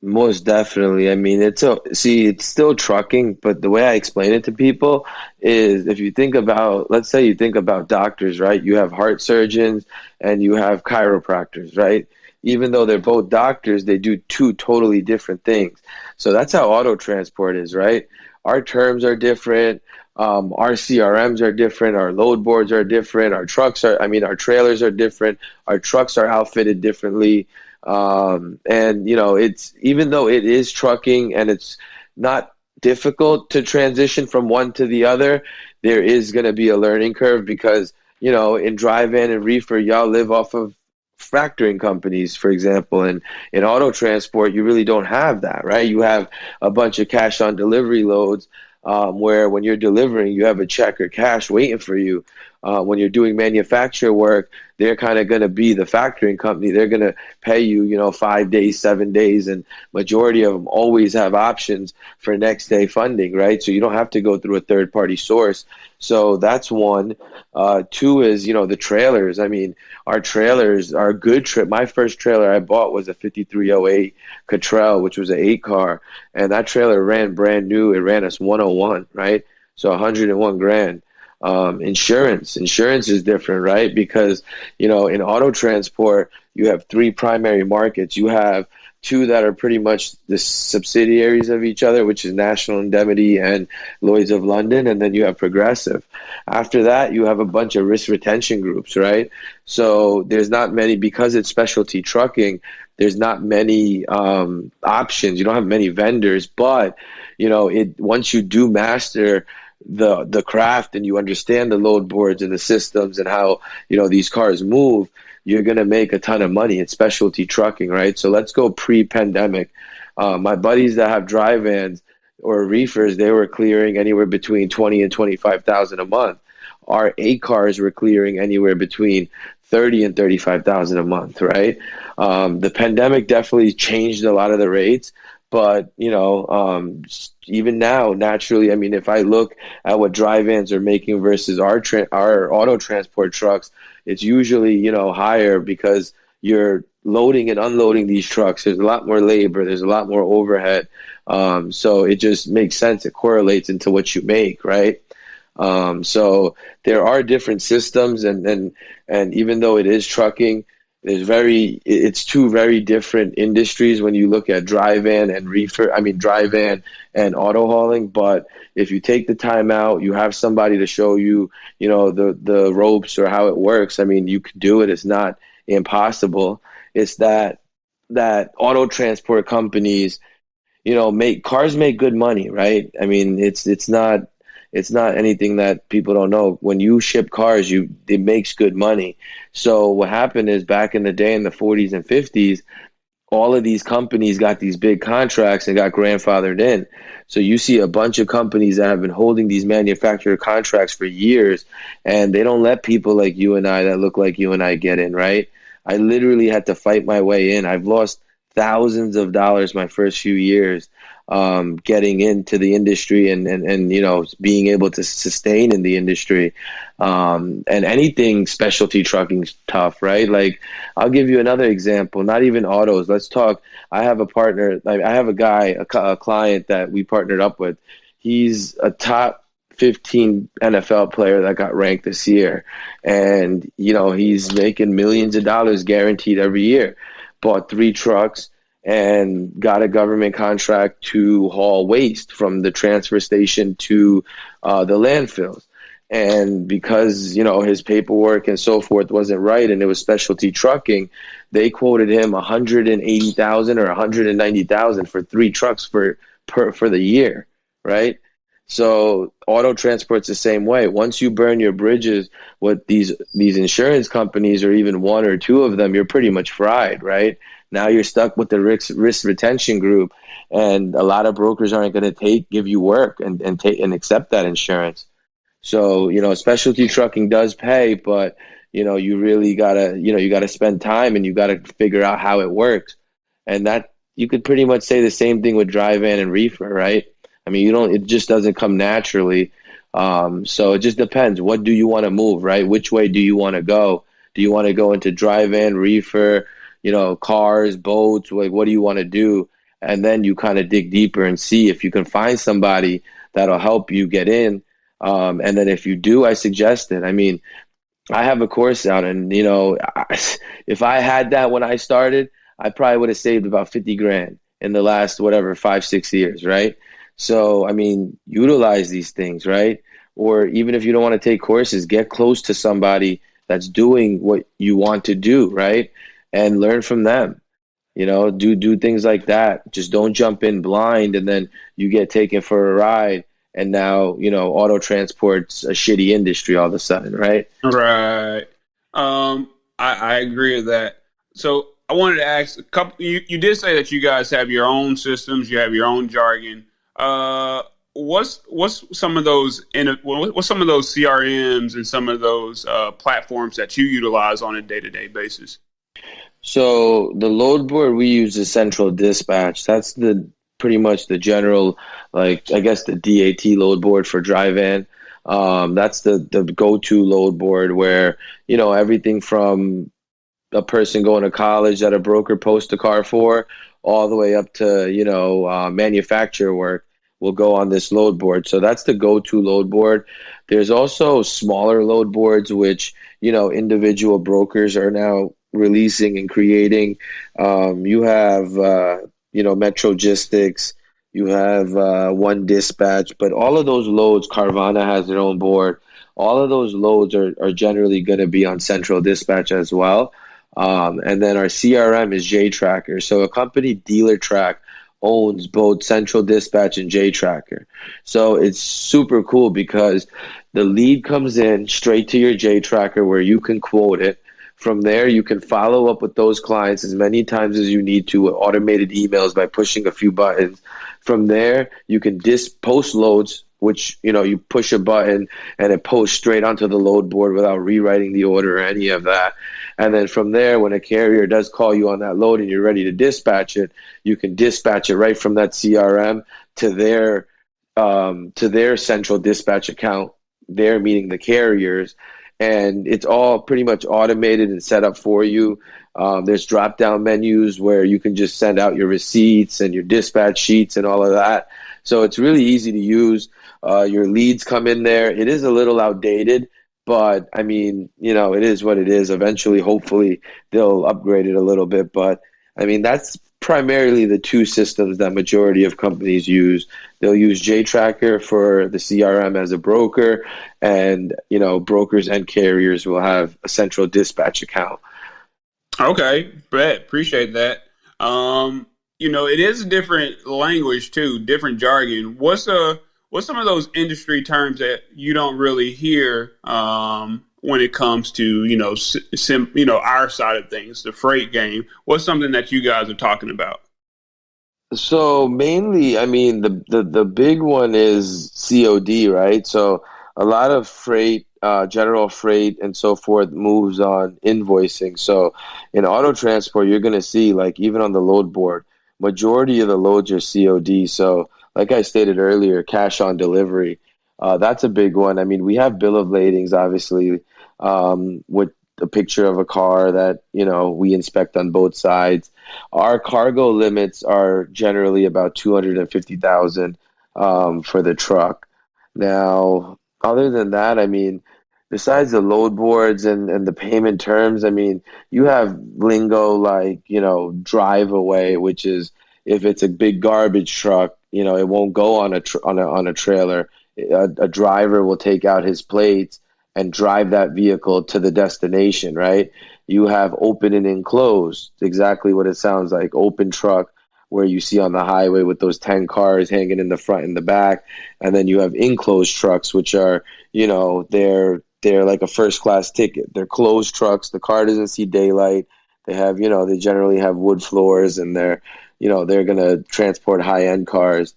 Most definitely. I mean, it's still trucking, but the way I explain it to people is if you think about, let's say you think about doctors, right? You have heart surgeons and you have chiropractors, right? Even though they're both doctors, they do two totally different things. So that's how auto transport is, right? Our terms are different. Our CRMs are different. Our load boards are different. Our trailers are different. Our trucks are outfitted differently. And it's, even though it is trucking and it's not difficult to transition from one to the other, there is going to be a learning curve because, in dry van and reefer, y'all live off of factoring companies, for example, and in auto transport, you really don't have that, right? You have a bunch of cash on delivery loads, where when you're delivering, you have a check or cash waiting for you. When you're doing manufacturer work, they're kind of going to be the factoring company. They're going to pay you, 5 days, 7 days, and majority of them always have options for next day funding, right? So you don't have to go through a third party source. So that's one. Two is, the trailers. I mean, our trailers are a good trip. My first trailer I bought was a 5308 Cottrell, which was an 8 car, and that trailer ran brand new. It ran us 101, right? So 101 grand. Insurance is different, right? Because, in auto transport, you have three primary markets. You have two that are pretty much the subsidiaries of each other, which is National Indemnity and Lloyd's of London. And then you have Progressive. After that, you have a bunch of risk retention groups, right? So there's not many, because it's specialty trucking, there's not many options. You don't have many vendors, but, once you do master the craft and you understand the load boards and the systems and how these cars move, you're going to make a ton of money. It's specialty trucking, right? So let's go pre-pandemic. My buddies that have dry vans or reefers, they were clearing anywhere between 20 and 25,000 a month. Our 8 cars were clearing anywhere between 30 and 35,000 a month, right? The pandemic definitely changed a lot of the rates. But, even now, naturally, I mean, if I look at what dry vans are making versus our auto transport trucks, it's usually, higher because you're loading and unloading these trucks. There's a lot more labor. There's a lot more overhead. So it just makes sense. It correlates into what you make, right? So there are different systems, and even though it is trucking, it's two very different industries when you look at dry van and auto hauling. But if you take the time out, you have somebody to show you, the ropes or how it works. I mean, you can do it. It's not impossible. It's that auto transport companies, make good money, right? I mean, it's not anything that people don't know. When you ship cars, it makes good money. So what happened is, back in the day, in the 40s and 50s, all of these companies got these big contracts and got grandfathered in. So you see a bunch of companies that have been holding these manufacturer contracts for years, and they don't let people like you and I, that look like you and I, get in, right? I literally had to fight my way in. I've lost thousands of dollars my first few years getting into the industry and being able to sustain in the industry. And anything specialty trucking is tough, right? Like, I'll give you another example, not even autos. Let's talk. I have a partner. I have a guy, a client that we partnered up with. He's a top 15 NFL player that got ranked this year. And, he's making millions of dollars guaranteed every year. Bought 3 trucks and got a government contract to haul waste from the transfer station to the landfills. And because, his paperwork and so forth wasn't right, and it was specialty trucking, they quoted him $180,000 or $190,000 for 3 trucks for the year, right? So auto transport's the same way. Once you burn your bridges with these insurance companies, or even one or two of them, you're pretty much fried, right? Now you're stuck with the risk retention group, and a lot of brokers aren't going to give you work and accept that insurance. So, specialty trucking does pay, but, you really gotta spend time, and you gotta figure out how it works. And that, you could pretty much say the same thing with dry van and reefer, right? I mean, it just doesn't come naturally. So it just depends. What do you want to move, right? Which way do you want to go? Do you want to go into dry van, reefer, cars, boats? Like, what do you want to do? and then you kind of dig deeper and see if you can find somebody that'll help you get in. And then if you do, I suggest it. I mean, I have a course out, and if I had that when I started, I probably would have saved about 50 grand in the last whatever 5, 6 years, right? So I mean, utilize these things, right? Or even if you don't want to take courses, get close to somebody that's doing what you want to do, right? And learn from them. Do things like that. Just don't jump in blind and then you get taken for a ride, and now, auto transport's a shitty industry all of a sudden, right? Right. I agree with that. So I wanted to ask a couple. You did say that you guys have your own systems, you have your own jargon. What's some of those what's some of those CRMs and some of those platforms that you utilize on a day-to-day basis? So the load board we use is Central Dispatch. That's the pretty much the general, like, I guess the DAT load board for dry van. That's the go-to load board where, everything from a person going to college that a broker posts a car for all the way up to, manufacturer work will go on this load board. So that's the go-to load board. There's also smaller load boards, which, individual brokers are now releasing and creating. You have, Metrogistics, you have One Dispatch, but all of those loads, Carvana has their own board. All of those loads are generally going to be on Central Dispatch as well. And then our CRM is JTracker. So a company, DealerTrack, owns both Central Dispatch and JTracker. So it's super cool because the lead comes in straight to your JTracker where you can quote it. From there, you can follow up with those clients as many times as you need to with automated emails by pushing a few buttons. From there, you can post loads, which, you push a button and it posts straight onto the load board without rewriting the order or any of that. And then from there, when a carrier does call you on that load and you're ready to dispatch it, you can dispatch it right from that CRM to their central dispatch account, there meaning the carriers. And it's all pretty much automated and set up for you. There's drop-down menus where you can just send out your receipts and your dispatch sheets and all of that. So it's really easy to use. Your leads come in there. It is a little outdated, but I mean, it is what it is. Eventually, hopefully, they'll upgrade it a little bit. But I mean, that's primarily the two systems that majority of companies use. They'll use JTracker for the CRM as a broker, and brokers and carriers will have a central dispatch account. Okay, Brett, appreciate that. It is a different language too, different jargon. What's some of those industry terms that you don't really hear when it comes to our side of things, the freight game? What's something that you guys are talking about? So mainly, I mean, the big one is COD, right? So a lot of freight, general freight and so forth moves on invoicing. So in auto transport, you're going to see, like, even on the load board, majority of the loads are COD. So like I stated earlier, cash on delivery. That's a big one. I mean, we have bill of ladings, obviously, with a picture of a car that, we inspect on both sides. Our cargo limits are generally about 250,000 for the truck. Now, other than that, I mean, besides the load boards and the payment terms, I mean, you have lingo like, drive away, which is if it's a big garbage truck, it won't go on a trailer. A driver will take out his plates and drive that vehicle to the destination, right? You have open and enclosed, exactly what it sounds like, open truck, where you see on the highway with those 10 cars hanging in the front and the back. And then you have enclosed trucks, which are, they're like a first class ticket. They're closed trucks. The car doesn't see daylight. They have, they generally have wood floors, and they're going to transport high end cars.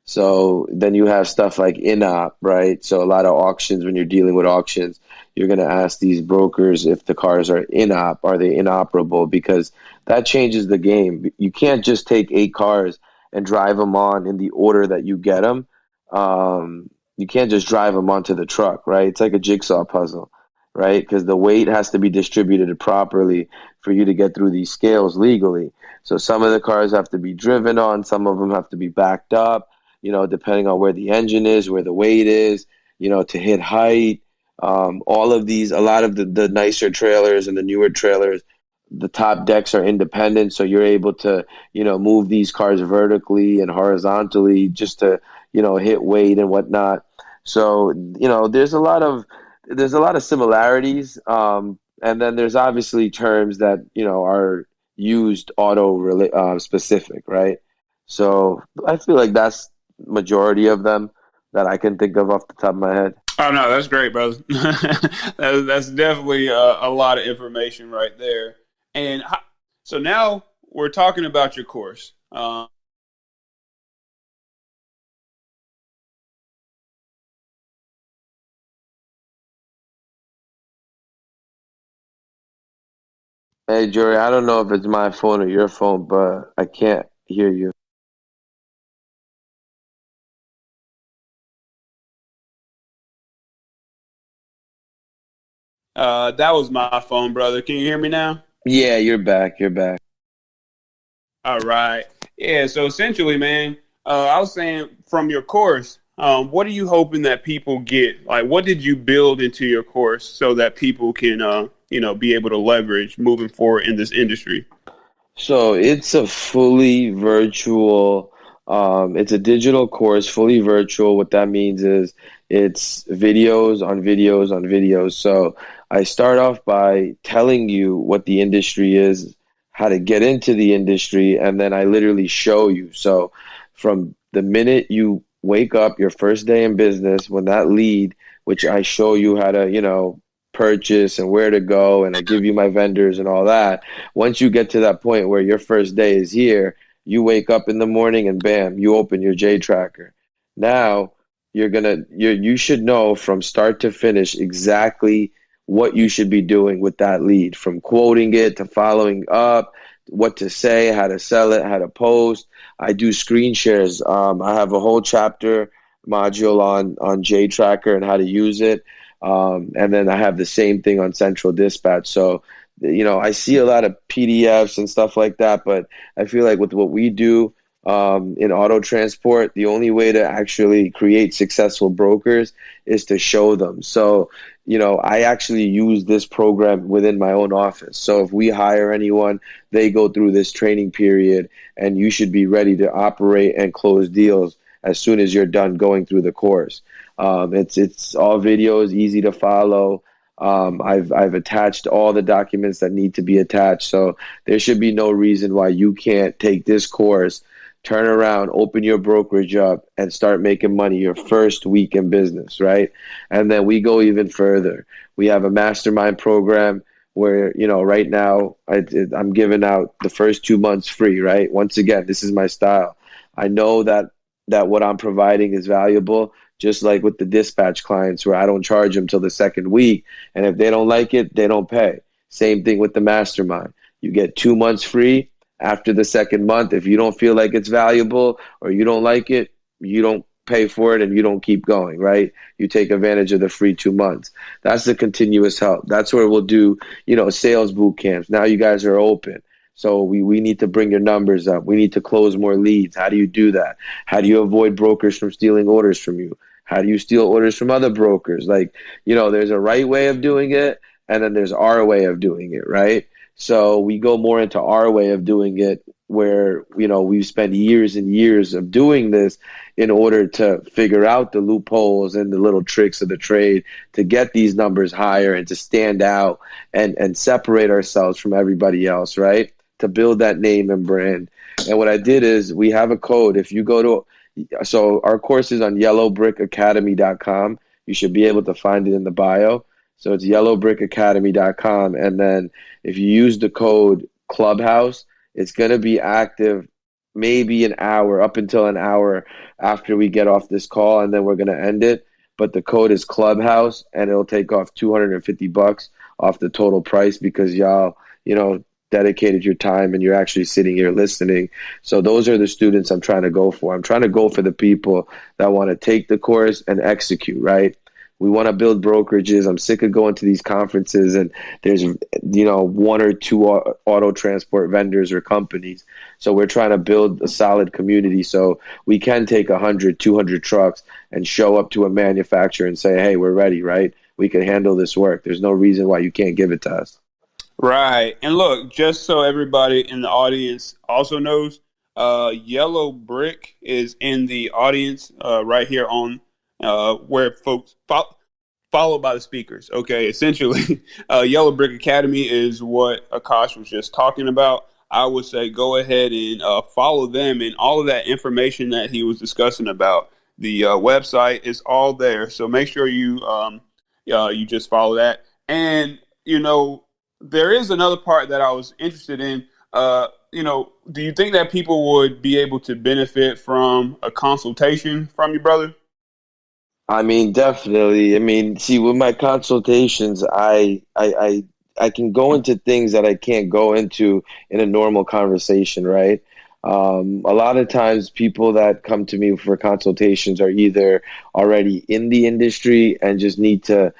So then you have stuff like in-op, right? So a lot of auctions, when you're dealing with auctions, you're going to ask these brokers if the cars are in-op, are they inoperable? Because that changes the game. You can't just take 8 cars and drive them on in the order that you get them. You can't just drive them onto the truck, right? It's like a jigsaw puzzle, right? Because the weight has to be distributed properly for you to get through these scales legally. So some of the cars have to be driven on, some of them have to be backed up, depending on where the engine is, where the weight is, to hit height. All of these, a lot of the nicer trailers and the newer trailers, the top decks are independent, so you're able to, move these cars vertically and horizontally just to, hit weight and whatnot. So, there's a lot of similarities. And then there's obviously terms that, are used specific, right? So I feel like that's majority of them that I can think of off the top of my head. Oh no, that's great, brother. That's definitely a lot of information right there. And so now we're talking about your course. Hey, Jory, I don't know if it's my phone or your phone, but I can't hear you. That was my phone, brother. Can you hear me now? Yeah, you're back. You're back. All right. Yeah. So essentially, man, I was saying from your course, what are you hoping that people get? Like, what did you build into your course so that people can, be able to leverage moving forward in this industry? So it's a fully virtual, it's a digital course, fully virtual. What that means is it's videos on videos on videos. So I start off by telling you what the industry is, how to get into the industry, and then I literally show you. So from the minute you wake up, your first day in business, when that lead, which I show you how to, purchase and where to go, and I give you my vendors and all that. Once you get to that point where your first day is here, you wake up in the morning and bam, you open your J tracker. Now you should know from start to finish exactly what you should be doing with that lead, from quoting it to following up, what to say, how to sell it, how to post. I do screen shares. I have a whole chapter module on J tracker and how to use it. And then I have the same thing on Central Dispatch. So, I see a lot of PDFs and stuff like that, but I feel like with what we do in auto transport, the only way to actually create successful brokers is to show them. So, I actually use this program within my own office. So if we hire anyone, they go through this training period, and you should be ready to operate and close deals as soon as you're done going through the course. It's all videos, easy to follow. I've attached all the documents that need to be attached, so there should be no reason why you can't take this course, turn around, open your brokerage up, and start making money your first week in business, right? And then we go even further. We have a mastermind program where, right now I'm giving out the first 2 months free, right? Once again, this is my style. I know that what I'm providing is valuable, just like with the dispatch clients where I don't charge them till the second week. And if they don't like it, they don't pay. Same thing with the mastermind. You get 2 months free. After the second month, if you don't feel like it's valuable or you don't like it, you don't pay for it and you don't keep going, right? You take advantage of the free 2 months. That's the continuous help. That's where we'll do, sales boot camps. Now you guys are open. So we need to bring your numbers up. We need to close more leads. How do you do that? How do you avoid brokers from stealing orders from you? How do you steal orders from other brokers? Like, there's a right way of doing it, and then there's our way of doing it, right? So we go more into our way of doing it where, we've spent years and years of doing this in order to figure out the loopholes and the little tricks of the trade to get these numbers higher and to stand out and separate ourselves from everybody else, right? To build that name and brand. And what I did is we have a code. If you go to, so our course is on yellowbrickacademy.com. You should be able to find it in the bio. So it's yellowbrickacademy.com. And then if you use the code Clubhouse, it's going to be active maybe an hour, up until an hour after we get off this call, and then we're going to end it. But the code is Clubhouse, and it'll take off $250 off the total price because y'all, dedicated your time and you're actually sitting here listening. So those are the students I'm trying to go for. I'm trying to go for the people that want to take the course and execute, right? We want to build brokerages. I'm sick of going to these conferences and there's, one or two auto transport vendors or companies. So we're trying to build a solid community so we can take 100, 200 trucks and show up to a manufacturer and say, hey, we're ready, right? We can handle this work. There's no reason why you can't give it to us. Right. And look, just so everybody in the audience also knows, Yellow Brick is in the audience right here on where folks followed by the speakers. Okay, essentially, Yellow Brick Academy is what Akash was just talking about. I would say go ahead and follow them, and all of that information that he was discussing about the website is all there. So make sure you just follow that. And there is another part that I was interested in. Do you think that people would be able to benefit from a consultation from you, brother? I mean, definitely. I mean, see, with my consultations, I can go into things that I can't go into in a normal conversation, right? A lot of times, people that come to me for consultations are either already in the industry and just need to,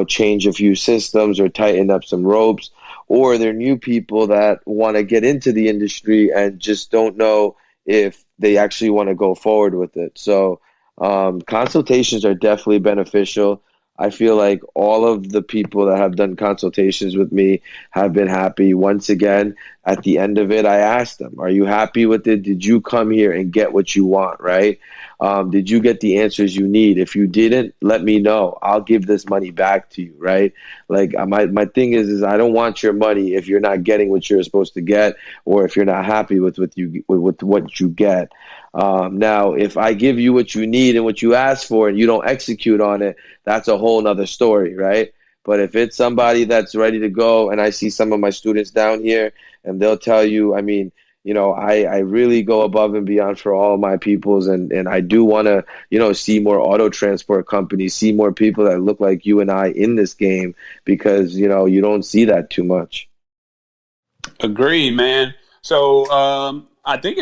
change a few systems or tighten up some ropes, or they're new people that want to get into the industry and just don't know if they actually want to go forward with it. So, consultations are definitely beneficial. I feel like all of the people that have done consultations with me have been happy. Once again, at the end of it, I asked them, are you happy with it? Did you come here and get what you want, right? Did you get the answers you need? If you didn't, let me know. I'll give this money back to you, right? Like my thing is I don't want your money if you're not getting what you're supposed to get, or if you're not happy with what you get. Now, if I give you what you need and what you ask for and you don't execute on it, that's a whole nother story, right? But if it's somebody that's ready to go, and I see some of my students down here and they'll tell you, I mean, I really go above and beyond for all my peoples, and I do want to, see more auto transport companies, see more people that look like you and I in this game, because, you don't see that too much. Agreed, man. So I think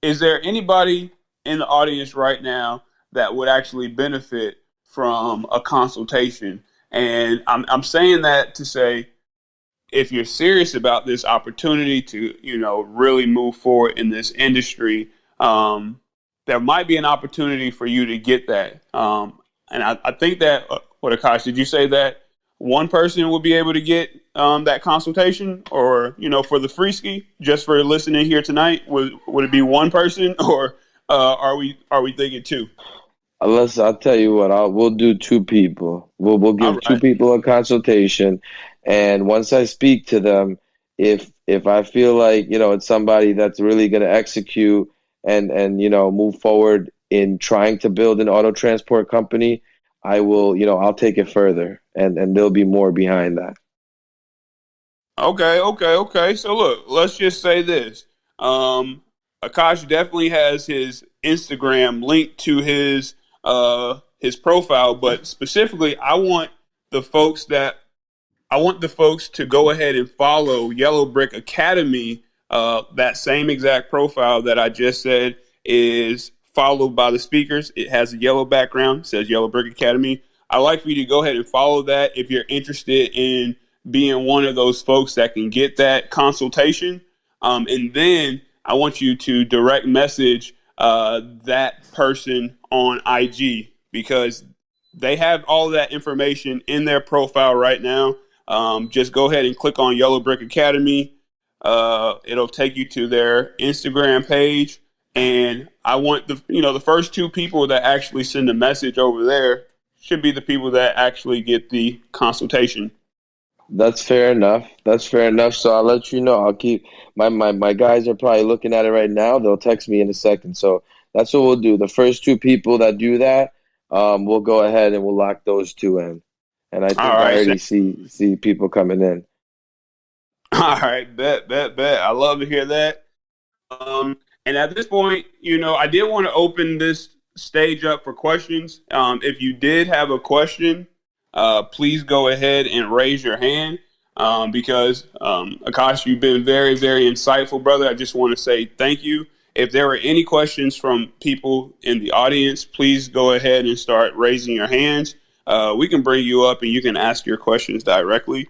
is there anybody in the audience right now that would actually benefit from a consultation? And I'm saying that to say, if you're serious about this opportunity to, really move forward in this industry, there might be an opportunity for you to get that. And I think that, what, Akash, did you say that one person will be able to get that consultation, or, for the free ski, just for listening here tonight? Would it be one person, or are we thinking two? I'll tell you what, we'll do two people. We'll All give two right. people a consultation, and once I speak to them, if I feel like it's somebody that's really going to execute and move forward in trying to build an auto transport company, I will I'll take it further, and there'll be more behind that. Okay. So look, let's just say this. Akash definitely has his Instagram linked to his profile, but specifically, the folks that I want the folks to go ahead and follow Yellow Brick Academy. That same exact profile that I just said is followed by the speakers. It has a yellow background, says Yellow Brick Academy. I'd like for you to go ahead and follow that if you're interested in being one of those folks that can get that consultation. And then I want you to direct message that person on IG, because they have all of that information in their profile right now. Just go ahead and click on Yellow Brick Academy. It'll take you to their Instagram page, and I want the first two people that actually send a message over there should be the people that actually get the consultation. That's fair enough. That's fair enough. So I'll let you know. I'll keep my guys are probably looking at it right now. They'll text me in a second. So that's what we'll do. The first two people that do that, we'll go ahead and we'll lock those two in. And I All think I right, already see people coming in. all right, bet. I love to hear that. And at this point, I did want to open this stage up for questions. If you did have a question, please go ahead and raise your hand, because Akash, you've been very, very insightful, brother. I just want to say thank you. If there are any questions from people in the audience, please go ahead and start raising your hands. We can bring you up and you can ask your questions directly.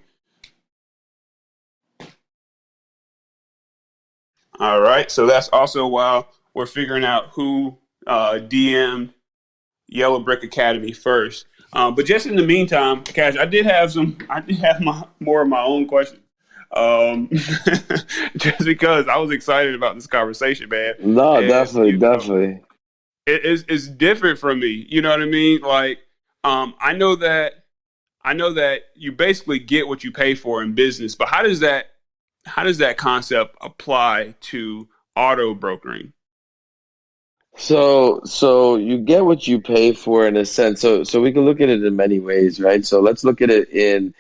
All right. So that's also while we're figuring out who DM'd Yellow Brick Academy first. But just in the meantime, Cash, I did have more of my own questions. Just because I was excited about this conversation, man. No, And definitely. it's different from me. You know what I mean? Like, I know that you basically get what you pay for in business, but how does that concept apply to auto brokering? So you get what you pay for in a sense. So we can look at it in many ways, right? So let's look at it in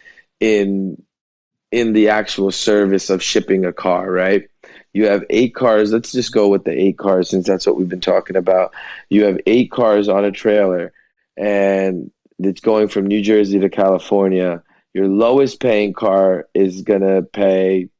in the actual service of shipping a car, right? You have 8 cars. Let's just go with the 8 cars since that's what we've been talking about. You have 8 cars on a trailer and it's going from New Jersey to California. Your lowest paying car is gonna pay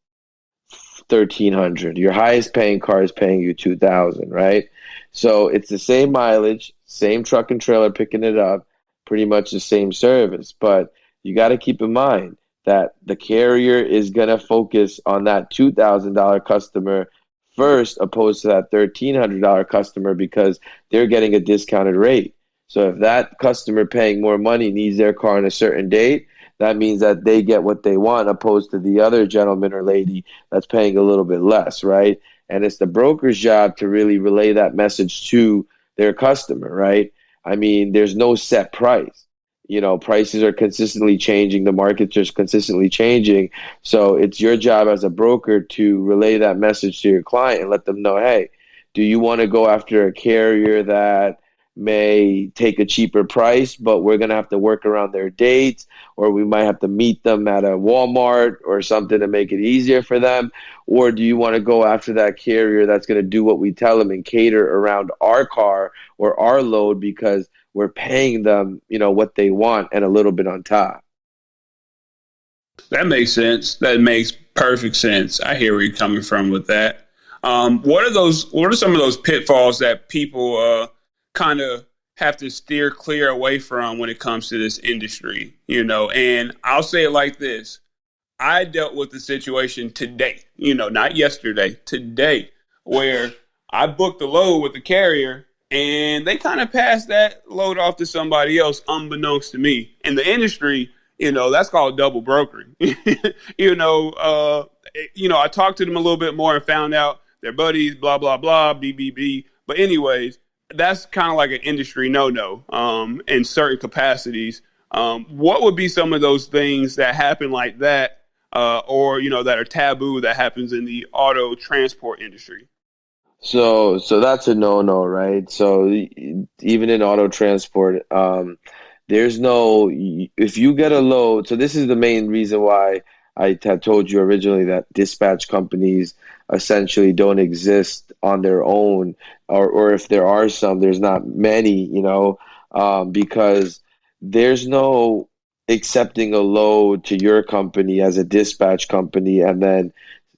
1,300. Your highest paying car is paying you 2,000, right? So it's the same mileage, same truck and trailer picking it up, pretty much the same service. But you got to keep in mind that the carrier is going to focus on that $2,000 customer first, opposed to that $1,300 customer, because they're getting a discounted rate. So if that customer paying more money needs their car on a certain date, that means that they get what they want, opposed to the other gentleman or lady that's paying a little bit less, right? And it's the broker's job to really relay that message to their customer, right? I mean, there's no set price. You know, prices are consistently changing. The market's just consistently changing. So it's your job as a broker to relay that message to your client and let them know, hey, do you want to go after a carrier that may take a cheaper price, but we're going to have to work around their dates, or we might have to meet them at a Walmart or something to make it easier for them? Or do you want to go after that carrier that's going to do what we tell them and cater around our car or our load because we're paying them, you know, what they want and a little bit on top? That makes sense. That makes perfect sense. I hear where you're coming from with that. What are some of those pitfalls that people kind of have to steer clear away from when it comes to this industry? You know, and I'll say it like this. I dealt with the situation today, you know, not yesterday, today, where I booked a load with the carrier and they kind of passed that load off to somebody else unbeknownst to me. In the industry, you know, that's called double brokering. I talked to them a little bit more and found out they're buddies, blah, blah, blah, BBB. But anyways, that's kind of like an industry no-no in certain capacities. What would be some of those things that happen like that, or, you know, that are taboo that happens in the auto transport industry? So that's a no-no, right? So even in auto transport, there's no, if you get a load, so this is the main reason why I had told you originally that dispatch companies essentially don't exist on their own, or if there are some, there's not many, you know, because there's no accepting a load to your company as a dispatch company and then,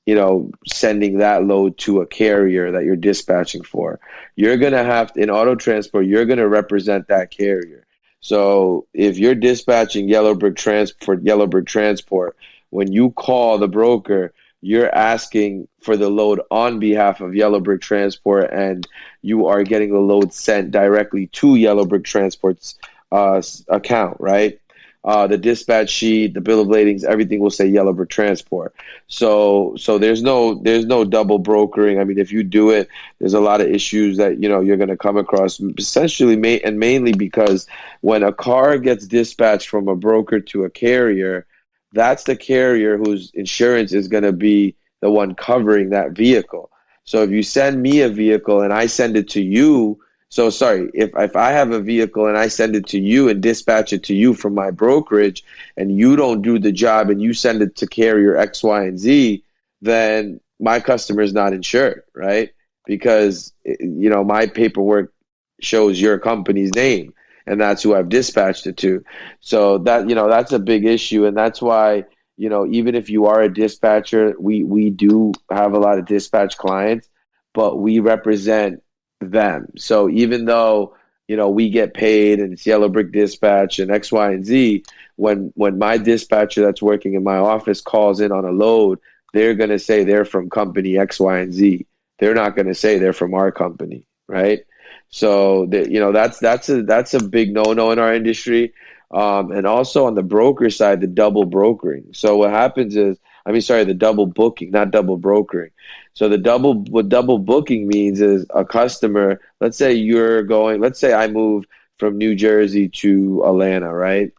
you know, sending that load to a carrier that you're dispatching for. You're going to have to, in auto transport, you're going to represent that carrier. So if you're dispatching Yellow Brick Transport, when you call the broker, you're asking for the load on behalf of Yellow Brick Transport, and you are getting the load sent directly to Yellow Brick Transport's account, right? The dispatch sheet, the bill of ladings, everything will say Yellow Brick Transport. So there's no double brokering. I mean, if you do it, there's a lot of issues that, you know, you're going to come across, essentially, and mainly because when a car gets dispatched from a broker to a carrier, that's the carrier whose insurance is going to be the one covering that vehicle. So if you send me a vehicle and I send it to you, so sorry, if I have a vehicle and I send it to you and dispatch it to you from my brokerage and you don't do the job and you send it to carrier X, Y, and Z, then my customer is not insured, right? Because, you know, my paperwork shows your company's name and that's who I've dispatched it to. So that, you know, that's a big issue. And that's why, you know, even if you are a dispatcher, we do have a lot of dispatch clients, but we represent them. So even though, we get paid and it's Yellow Brick Dispatch and X, Y, and Z, when my dispatcher that's working in my office calls in on a load, they're going to say they're from company X, Y, and Z. They're not going to say they're from our company, right? So that's a big no-no in our industry. And also on the broker side, the double brokering. So what happens is, the double booking, not double brokering. So what double booking means is a customer, let's say I moved from New Jersey to Atlanta, right?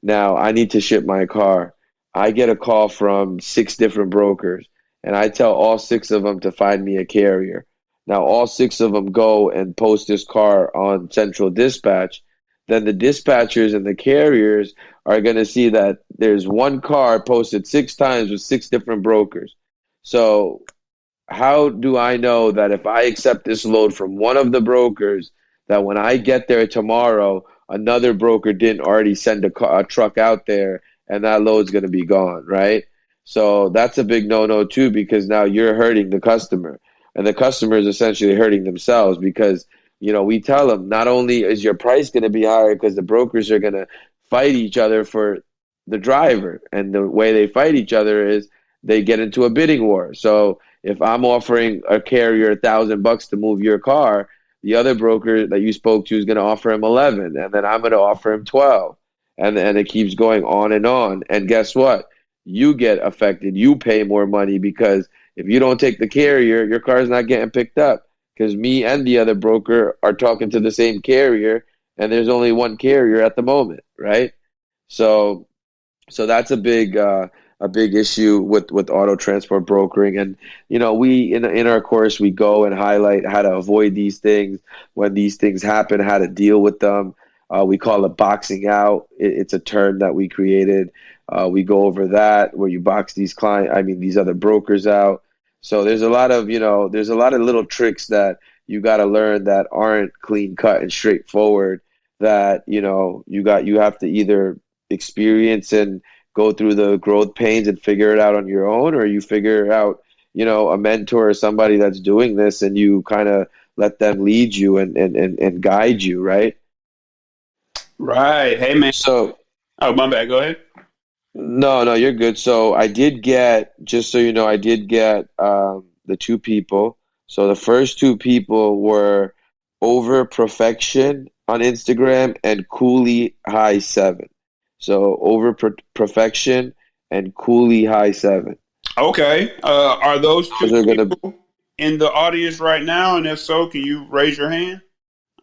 Now I need to ship my car. I get a call from 6 different brokers, and I tell all 6 of them to find me a carrier. Now all 6 of them go and post this car on Central Dispatch. Then the dispatchers and the carriers are going to see that there's one car posted 6 times with 6 different brokers. So how do I know that if I accept this load from one of the brokers, that when I get there tomorrow, another broker didn't already send a truck out there and that load's going to be gone, right? So that's a big no-no too, because now you're hurting the customer, and the customer is essentially hurting themselves because we tell them not only is your price going to be higher because the brokers are going to fight each other for the driver. And the way they fight each other is they get into a bidding war. So if I'm offering a carrier $1,000 to move your car, the other broker that you spoke to is going to offer him 11, and then I'm going to offer him 12. And it keeps going on and on. And guess what? You get affected. You pay more money because if you don't take the carrier, your car is not getting picked up. Because me and the other broker are talking to the same carrier, and there's only one carrier at the moment, right? So that's a big issue with auto transport brokering. And we in our course we go and highlight how to avoid these things when these things happen, how to deal with them. We call it boxing out. It's a term that we created. We go over that where you box these other brokers out. So there's a lot of little tricks that you got to learn that aren't clean cut and straightforward, that you have to either experience and go through the growth pains and figure it out on your own, or you figure out a mentor or somebody that's doing this and you kind of let them lead you and guide you, right? Right. Hey, man. So, oh, my bad. Go ahead. no, you're good. So I did get, just so you know, the 2 people. So the first 2 people were Over Perfection on Instagram and Cooley High 7. So Over Perfection and Cooley High 7. Okay. Are those 2 Those are people in the audience right now? And if so, can you raise your hand?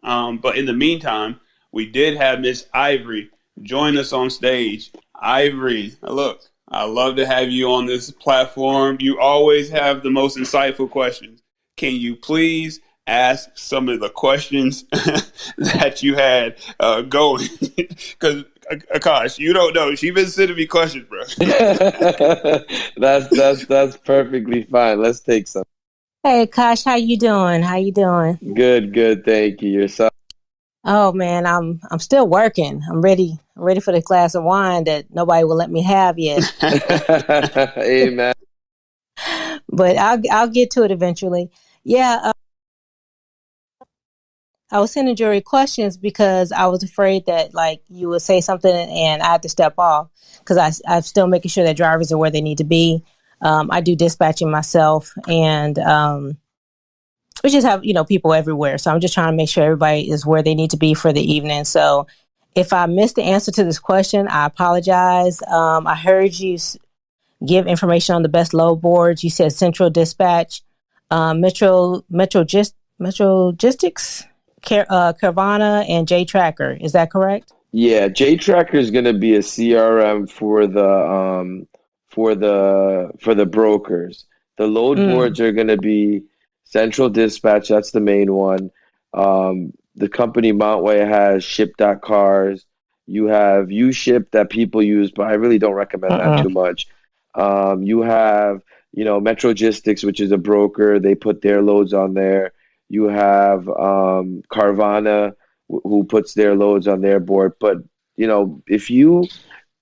But in the meantime, we did have Miss Ivory join us on stage. Ivory, look, I love to have you on this platform. You always have the most insightful questions. Can you please ask some of the questions that you had going? Because Akash, you don't know. She's been sending me questions, bro. That's perfectly fine. Let's take some. Hey, Akash, how you doing? How you doing? Good. Thank you. Yourself? Oh man, I'm still working. I'm ready for the glass of wine that nobody will let me have yet. Amen. But I'll get to it eventually. Yeah, I was sending Jory questions because I was afraid that like you would say something and I had to step off because I'm still making sure that drivers are where they need to be. I do dispatching myself, and we just have, people everywhere. So I'm just trying to make sure everybody is where they need to be for the evening. So if I missed the answer to this question, I apologize. I heard you give information on the best load boards. You said Central Dispatch, Metro Logistics, Carvana, and J Tracker. Is that correct? Yeah, J Tracker is going to be a CRM for the brokers. The load boards are going to be Central Dispatch. That's the main one. The company Montway has Ship.Cars. You have UShip that people use, but I really don't recommend that too much. You have, Metrogistics, which is a broker. They put their loads on there. You have Carvana, who puts their loads on their board. But if you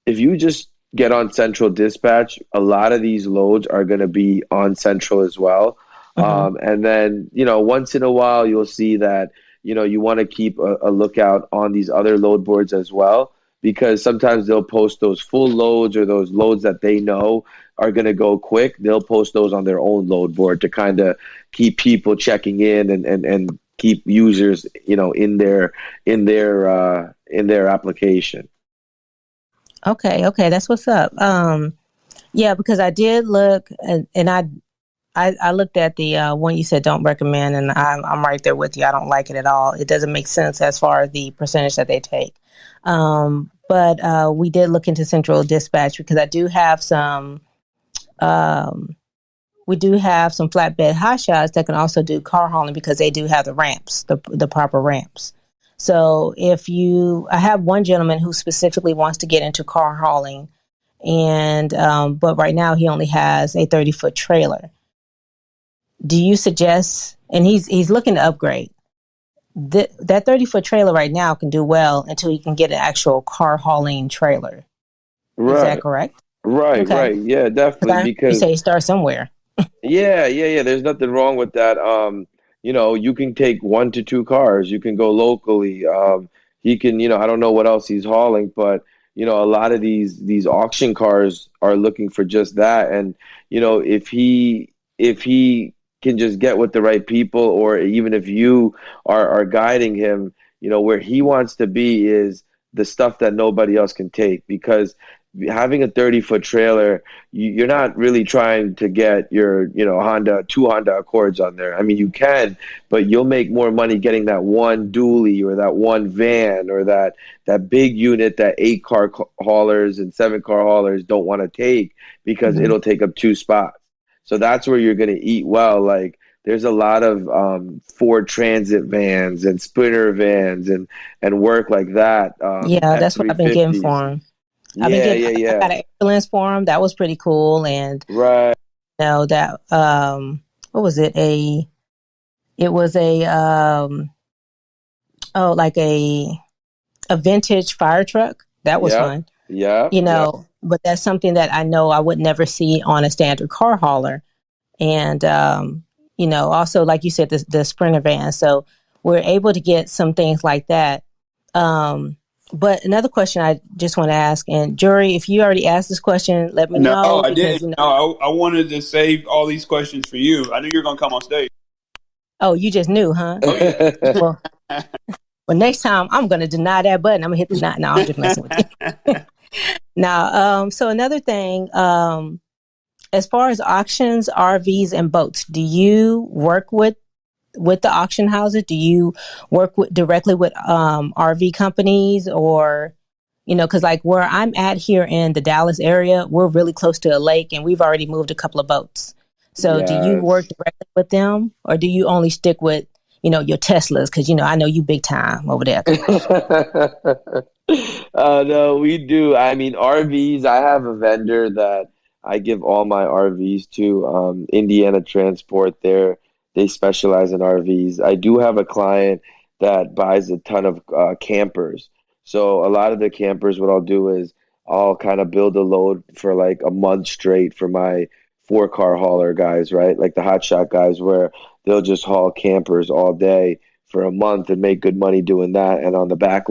just get on Central Dispatch, a lot of these loads are going to be on Central as well. And then, once in a while, you'll see that, you want to keep a lookout on these other load boards as well, because sometimes they'll post those full loads or those loads that they know are going to go quick. They'll post those on their own load board to kind of keep people checking in and keep users, in their application. Okay, that's what's up. Yeah, because I did look, and I looked at the one you said don't recommend, and I'm right there with you. I don't like it at all. It doesn't make sense as far as the percentage that they take. But we did look into Central Dispatch because I do have some. We do have some flatbed hotshots that can also do car hauling because they do have the ramps, the proper ramps. So I have one gentleman who specifically wants to get into car hauling, and but right now he only has a 30-foot trailer. Do you suggest? And he's looking to upgrade. That 30-foot trailer right now can do well until he can get an actual car hauling trailer. Right. Is that correct? Right, Okay. right. Yeah, definitely. You say start somewhere. Yeah. There's nothing wrong with that. You can take 1 to 2 cars. You can go locally. He can, I don't know what else he's hauling, but a lot of these auction cars are looking for just that. And if he can just get with the right people, or even if you are guiding him, where he wants to be is the stuff that nobody else can take, because having a 30-foot trailer, you're not really trying to get your, two Honda Accords on there. I mean, you can, but you'll make more money getting that one dually or that one van or that big unit that 8-car haulers and 7-car haulers don't want to take, because it'll take up 2 spots. So that's where you're going to eat well. Like, there's a lot of Ford Transit vans and Sprinter vans and work like that. Yeah, that's what I've been getting for him. I got an ambulance for him. That was pretty cool. And right, that what was it? It was like a vintage fire truck. That was fun. Yeah. But that's something that I know I would never see on a standard car hauler. And also, like you said, the Sprinter van. So we're able to get some things like that. But another question I just want to ask, and Jury, if you already asked this question, let me know. No, I didn't. No, I wanted to save all these questions for you. I knew you were going to come on stage. Oh, you just knew, huh? Oh, yeah. Well, next time I'm going to deny that button. I'm going to hit the not. No, I'm just messing with you. Now, so another thing, as far as auctions, RVs, and boats, do you work with the auction houses? Do you work directly with RV companies, or because like where I'm at here in the Dallas area, we're really close to a lake and we've already moved a couple of boats. So do you work directly with them, or do you only stick with your Teslas? Because I know you big time over there. No, we do. I mean, RVs, I have a vendor that I give all my RVs to, Indiana Transport. They specialize in RVs. I do have a client that buys a ton of campers. So a lot of the campers, what I'll do is I'll kind of build a load for like a month straight for my 4-car hauler guys, right? Like the hotshot guys, where they'll just haul campers all day for a month and make good money doing that. And on the back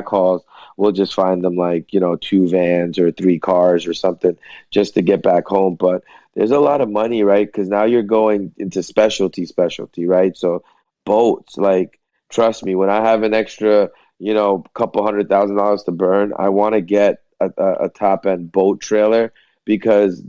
hauls, we'll just find them like, 2 vans or 3 cars or something just to get back home. But there's a lot of money, right? Because now you're going into specialty, right? So boats, like, trust me, when I have an extra, couple $100,000 to burn, I want to get a top end boat trailer, because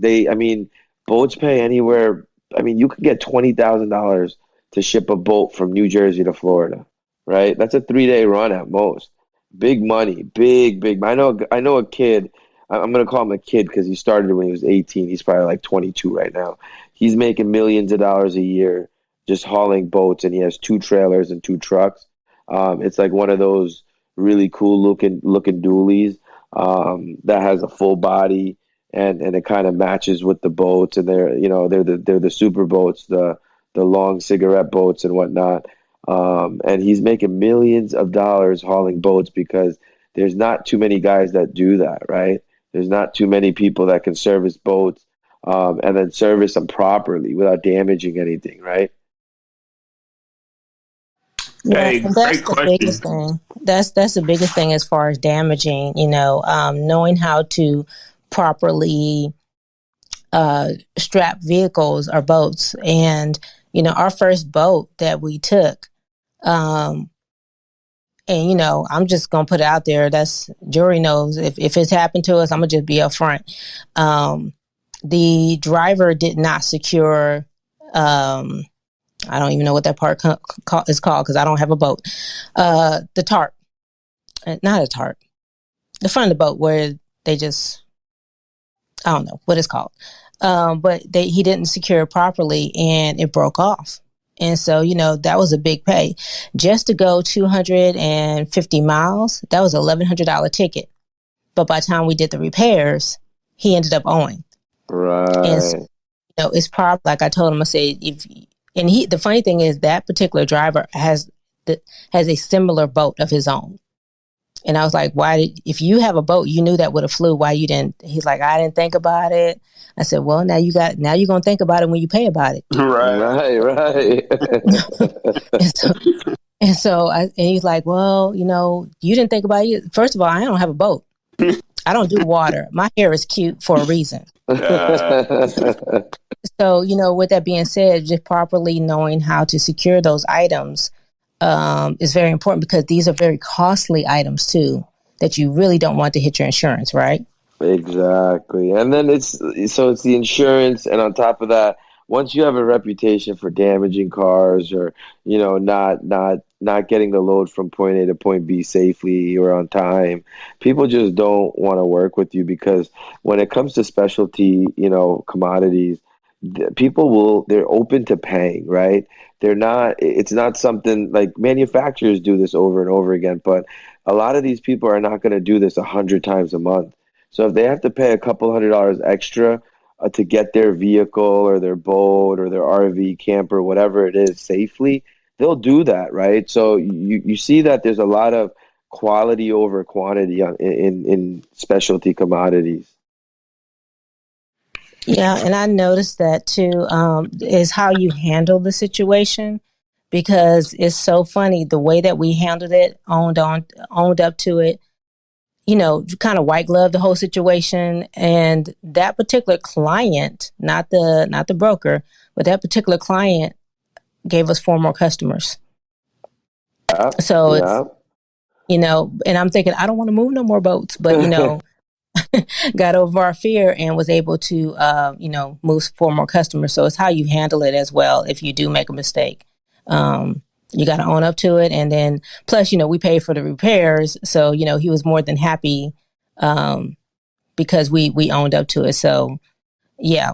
boats pay anywhere. I mean, you could get $20,000 to ship a boat from New Jersey to Florida, right? That's a 3-day run at most. Big money, big. I know a kid. I'm going to call him a kid because he started when he was 18. He's probably like 22 right now. He's making millions of dollars a year just hauling boats, and he has 2 trailers and 2 trucks. It's like one of those really cool looking dualies that has a full body, and it kind of matches with the boats, and they're the super boats, the long cigarette boats and whatnot. And he's making millions of dollars hauling boats, because there's not too many guys that do that, right? There's not too many people that can service boats and then service them properly without damaging anything, right? Yeah, Hey, and that's great the question. biggest thing. That's the biggest thing as far as damaging. Knowing how to properly strap vehicles or boats. And our first boat that we took, um, and I'm just gonna put it out there. That's jury knows if it's happened to us, I'm gonna just be upfront. The driver did not secure. I don't even know what that part is called because I don't have a boat. The tarp, not a tarp, the front of the boat where they just, I don't know what it's called. But he didn't secure it properly and it broke off. And so, that was a big pay. Just to go 250 miles, that was $1,100 ticket. But by the time we did the repairs, he ended up owing. And so, Right. it's probably like I told him, I said, the funny thing is that particular driver has a similar boat of his own. And I was like, if you have a boat, you knew that would have flew. Why you didn't? He's like, I didn't think about it. I said, well, now you're going to think about it when you pay about it. Right. Right, right. And he's like, well, you didn't think about it. First of all, I don't have a boat. I don't do water. My hair is cute for a reason. So, with that being said, just properly knowing how to secure those items is very important because these are very costly items too that you really don't want to hit your insurance, right? Exactly. And then it's the insurance, and on top of that, once you have a reputation for damaging cars or, not getting the load from point A to point B safely or on time, people just don't want to work with you because when it comes to specialty, commodities, they're open to paying, right? It's not something like manufacturers do this over and over again, but a lot of these people are not going to do this 100 times a month. So if they have to pay a couple $100 extra to get their vehicle or their boat or their RV, camper, whatever it is safely, they'll do that, right? So you see that there's a lot of quality over quantity in specialty commodities. Yeah, and I noticed that too, is how you handle the situation because it's so funny the way that we handled it, owned up to it, kind of white glove the whole situation. And that particular client, not the broker, but that particular client gave us 4 more customers. Yeah, So it's, yeah. and I'm thinking, I don't want to move no more boats, but, got over our fear and was able to, move 4 more customers. So it's how you handle it as well. If you do make a mistake, you got to own up to it. And then plus, we paid for the repairs. So, he was more than happy, because we owned up to it. So yeah,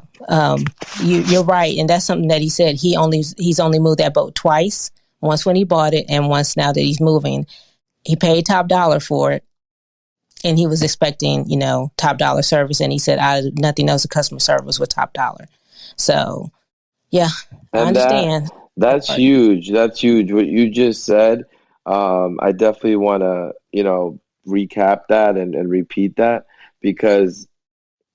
you're right. And that's something that he said. He's only moved that boat twice, once when he bought it and once now that he's moving. He paid top dollar for it. And he was expecting, top dollar service. And he said, out of nothing else, the customer service was top dollar. So, yeah, I And understand. that's huge. That's huge. What you just said, I definitely want to, recap that and repeat that because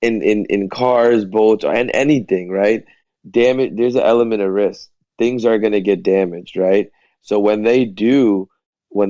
in cars, boats, and anything, right? Damage, there's an element of risk. Things are going to get damaged, right? So when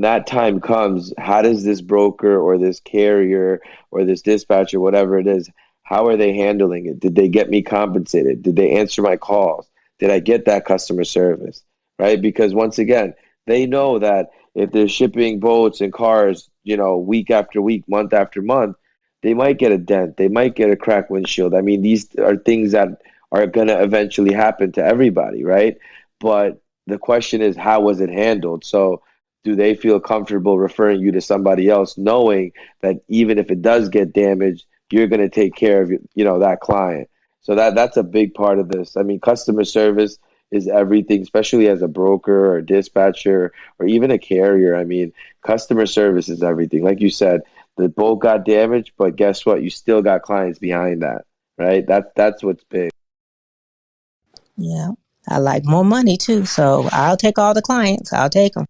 that time comes, how does this broker or this carrier or this dispatcher, whatever it is, how are they handling it? Did they get me compensated? Did they answer my calls? Did I get that customer service? Right? Because once again, they know that if they're shipping boats and cars, week after week, month after month, they might get a dent. They might get a cracked windshield. I mean, these are things that are going to eventually happen to everybody, right? But the question is, how was it handled? So, do they feel comfortable referring you to somebody else, knowing that even if it does get damaged, you're going to take care of that client? So that's a big part of this. I mean, customer service is everything, especially as a broker or a dispatcher or even a carrier. I mean, customer service is everything. Like you said, the boat got damaged, but guess what? You still got clients behind that, right? That's what's big. Yeah, I like more money too. So I'll take all the clients. I'll take them.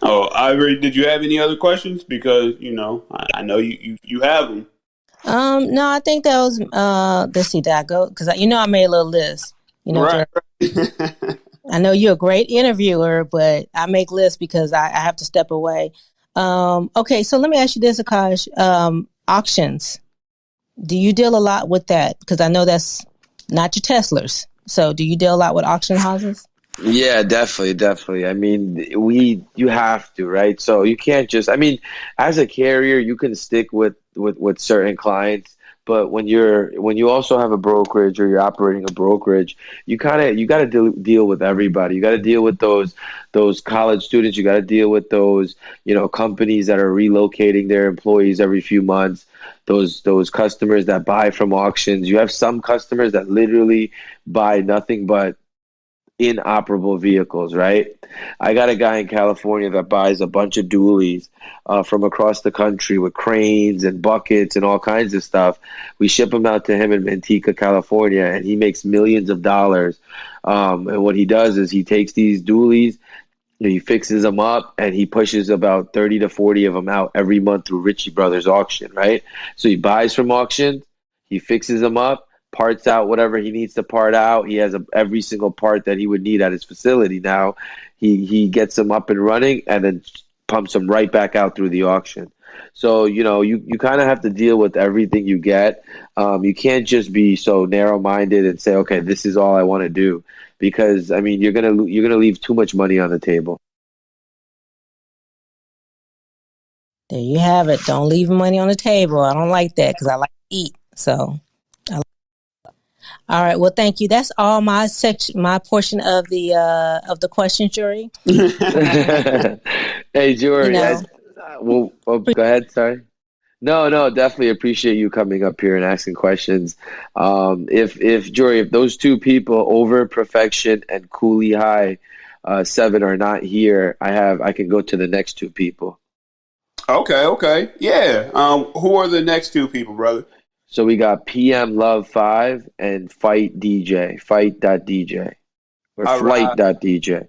Oh, Ivory, did you have any other questions? Because I know you have them. No, I think that was let's see, did I go? Because I made a little list. Right. I know you're a great interviewer, but I make lists because I have to step away. Okay, so let me ask you this, Akash. Auctions. Do you deal a lot with that? Because I know that's not your Teslas. So do you deal a lot with auction houses? Yeah, definitely, definitely. I mean, you have to, right? So you can't just, I mean, as a carrier, you can stick with certain clients, but when you also have a brokerage or you're operating a brokerage, you got to deal with everybody. You got to deal with those college students. You got to deal with those, companies that are relocating their employees every few months. Those customers that buy from auctions. You have some customers that literally buy nothing but inoperable vehicles, right? I got a guy in California that buys a bunch of dualies from across the country with cranes and buckets and all kinds of stuff. We ship them out to him in Manteca, California, and he makes millions of dollars. And what he does is he takes these dualies, he fixes them up, and he pushes about 30 to 40 of them out every month through Ritchie Brothers auction, right? So he buys from auctions, he fixes them up, parts out whatever he needs to part out. He has every single part that he would need at his facility now. He gets them up and running and then pumps them right back out through the auction. So, you kind of have to deal with everything you get. You can't just be so narrow-minded and say, okay, this is all I want to do. Because, I mean, you're gonna leave too much money on the table. There you have it. Don't leave money on the table. I don't like that because I like to eat. So, all right. Well, thank you. That's all my section, my portion of the question jury. Hey, Jory. Go ahead. Sorry. No, no, definitely appreciate you coming up here and asking questions. If Jory, if those two people, Over Perfection and Cooley High 7, are not here, I can go to the next two people. Okay. Yeah. Who are the next two people, brother? So we got PM Love 5 and Fight.DJ or All right. Flight.DJ.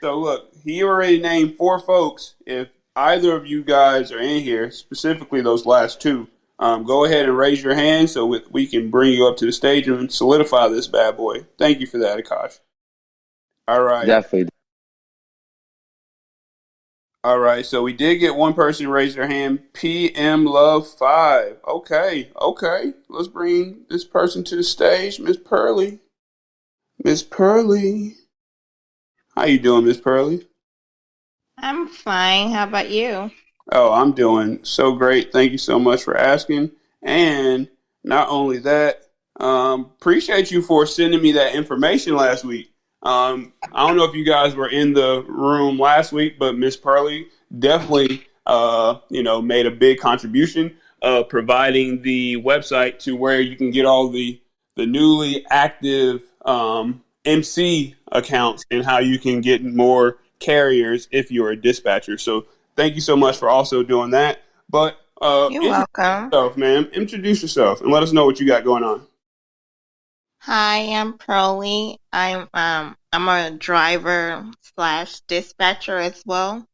So look, he already named 4 folks. If either of you guys are in here, specifically those last two, go ahead and raise your hand so we can bring you up to the stage and solidify this bad boy. Thank you for that, Akash. All right. Definitely. All right. So we did get one person raise their hand. PM Love 5. Okay. Let's bring this person to the stage, Miss Pearly. Miss Pearly. How you doing, Miss Pearly? I'm fine. How about you? Oh, I'm doing so great. Thank you so much for asking. And not only that, appreciate you for sending me that information last week. I don't know if you guys were in the room last week, but Miss Pearly definitely, made a big contribution, providing the website to where you can get all the newly active MC accounts and how you can get more carriers if you're a dispatcher. So thank you so much for also doing that. But You're introduce welcome. yourself, ma'am. Introduce yourself and let us know what you got going on. Hi, I'm Pearlie. I'm a driver slash dispatcher as well,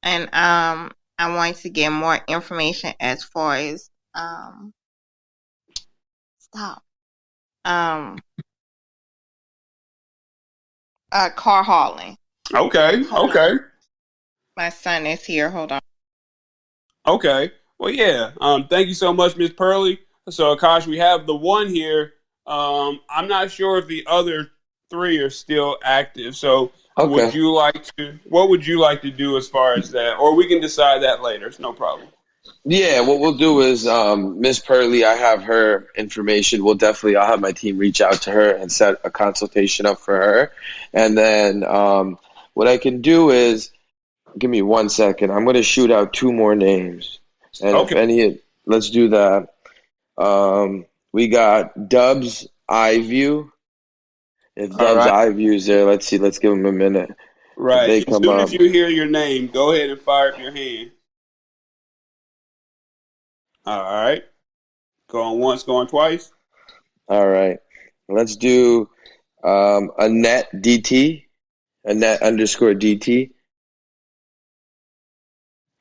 and I wanted to get more information as far as stop car hauling. Okay. My son is here. Hold on. Okay. Well, yeah. Thank you so much, Miss Pearly. So, Akash, we have the one here. I'm not sure if the other 3 are still active. So, Okay. What would you like to do as far as that? Or we can decide that later. It's no problem. Yeah, what we'll do is Miss Pearlie, I have her information. I'll have my team reach out to her and set a consultation up for her. And then what I can do is, give me 1 second. I'm going to shoot out 2 more names. And Okay. let's do that. We got Dub's iView. If All Dub's right. iView's there, let's see. Let's give him a minute. If they Right. As come soon up. as you hear your name, go ahead and fire up your hand. All right. Going once, going twice. All right. Let's do Annette DT. Annette underscore DT.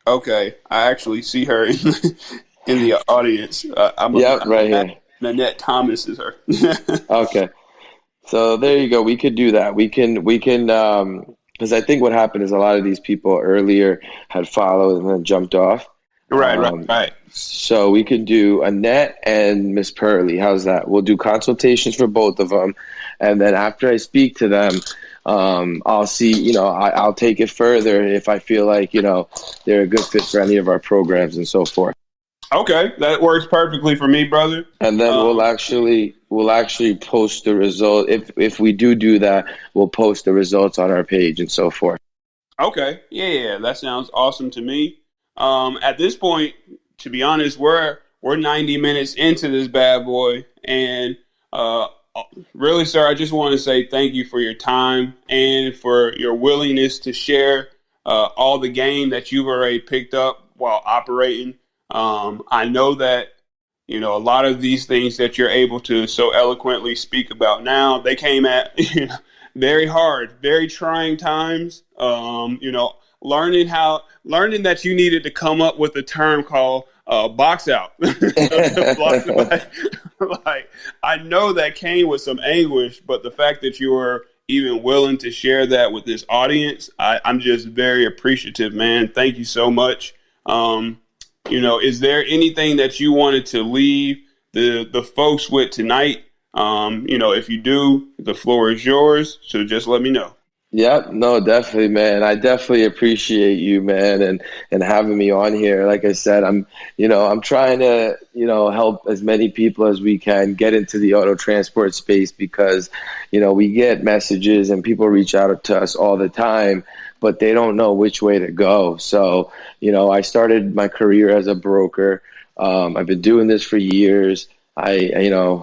Okay. I actually see her. in the audience. Yep, right I'm here. Nanette Thomas is her. Okay. So there you go. We could do that. Because I think what happened is a lot of these people earlier had followed and then jumped off. Right. So we could do Annette and Miss Pearly. How's that? We'll do consultations for both of them. And then after I speak to them, I'll see, I'll take it further if I feel like, they're a good fit for any of our programs and so forth. Okay, that works perfectly for me, brother. And then we'll actually post the result. If we do that, we'll post the results on our page and so forth. Okay, yeah, that sounds awesome to me. At this point, to be honest, we're 90 minutes into this bad boy, and really, sir, I just want to say thank you for your time and for your willingness to share all the game that you've already picked up while operating. I know that, a lot of these things that you're able to so eloquently speak about now, they came at, very hard, very trying times. Learning that you needed to come up with a term called box out. Like, I know that came with some anguish, but the fact that you were even willing to share that with this audience, I'm just very appreciative, man. Thank you so much. Is there anything that you wanted to leave the folks with tonight? If you do, the floor is yours. So just let me know. Yep, no, definitely, man. I definitely appreciate you, man, and having me on here. Like I said, I'm trying to, help as many people as we can get into the auto transport space because, we get messages and people reach out to us all the time, but they don't know which way to go. So, I started my career as a broker. I've been doing this for years. I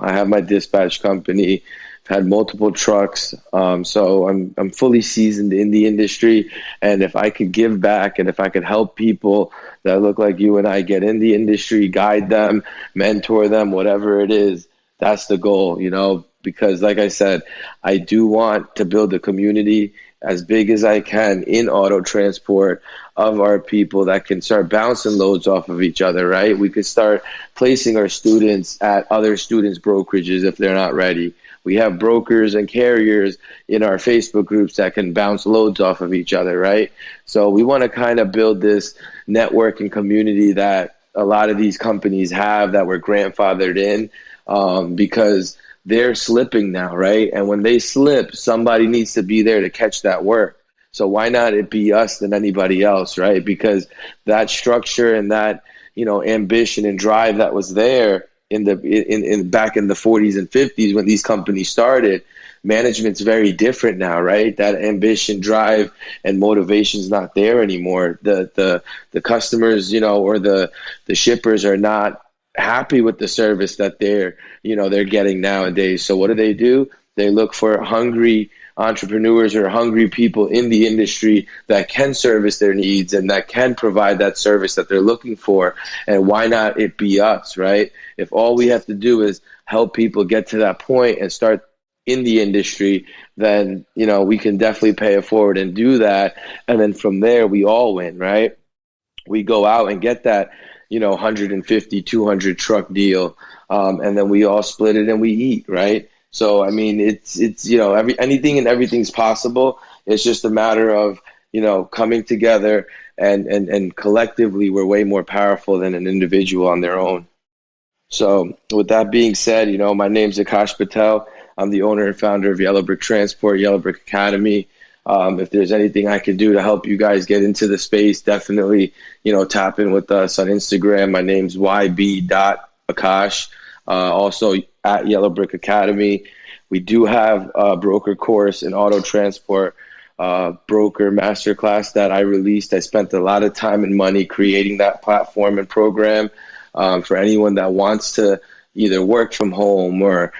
have my dispatch company. I've had multiple trucks, so I'm fully seasoned in the industry. And if I could give back, and if I could help people that look like you and I get in the industry, guide them, mentor them, whatever it is, that's the goal. Because like I said, I do want to build a community as big as I can in auto transport of our people that can start bouncing loads off of each other, right? We could start placing our students at other students' brokerages if they're not ready. We have brokers and carriers in our Facebook groups that can bounce loads off of each other, right? So we want to kind of build this network and community that a lot of these companies have that were grandfathered in because they're slipping now, right? And when they slip, somebody needs to be there to catch that work. So why not it be us than anybody else, right? Because that structure and that, ambition and drive that was there in back in the 40s and 50s when these companies started, management's very different now, right? That ambition, drive, and motivation is not there anymore. The customers, or the shippers are not happy with the service that they're getting nowadays. So what do? They look for hungry entrepreneurs or hungry people in the industry that can service their needs and that can provide that service that they're looking for. And why not it be us, right? If all we have to do is help people get to that point and start in the industry, then, we can definitely pay it forward and do that. And then from there, we all win, right? We go out and get that, 150, 200 truck deal. And then we all split it and we eat, right? So, I mean, it's anything and everything's possible. It's just a matter of, coming together and collectively we're way more powerful than an individual on their own. So with that being said, my name's Akash Patel. I'm the owner and founder of Yellow Brick Transport, Yellow Brick Academy. If there's anything I can do to help you guys get into the space, definitely, tap in with us on Instagram. My name's yb.akash. Also at Yellow Brick Academy. We do have a broker course in auto transport, broker masterclass that I released. I spent a lot of time and money creating that platform and program for anyone that wants to either work from home or,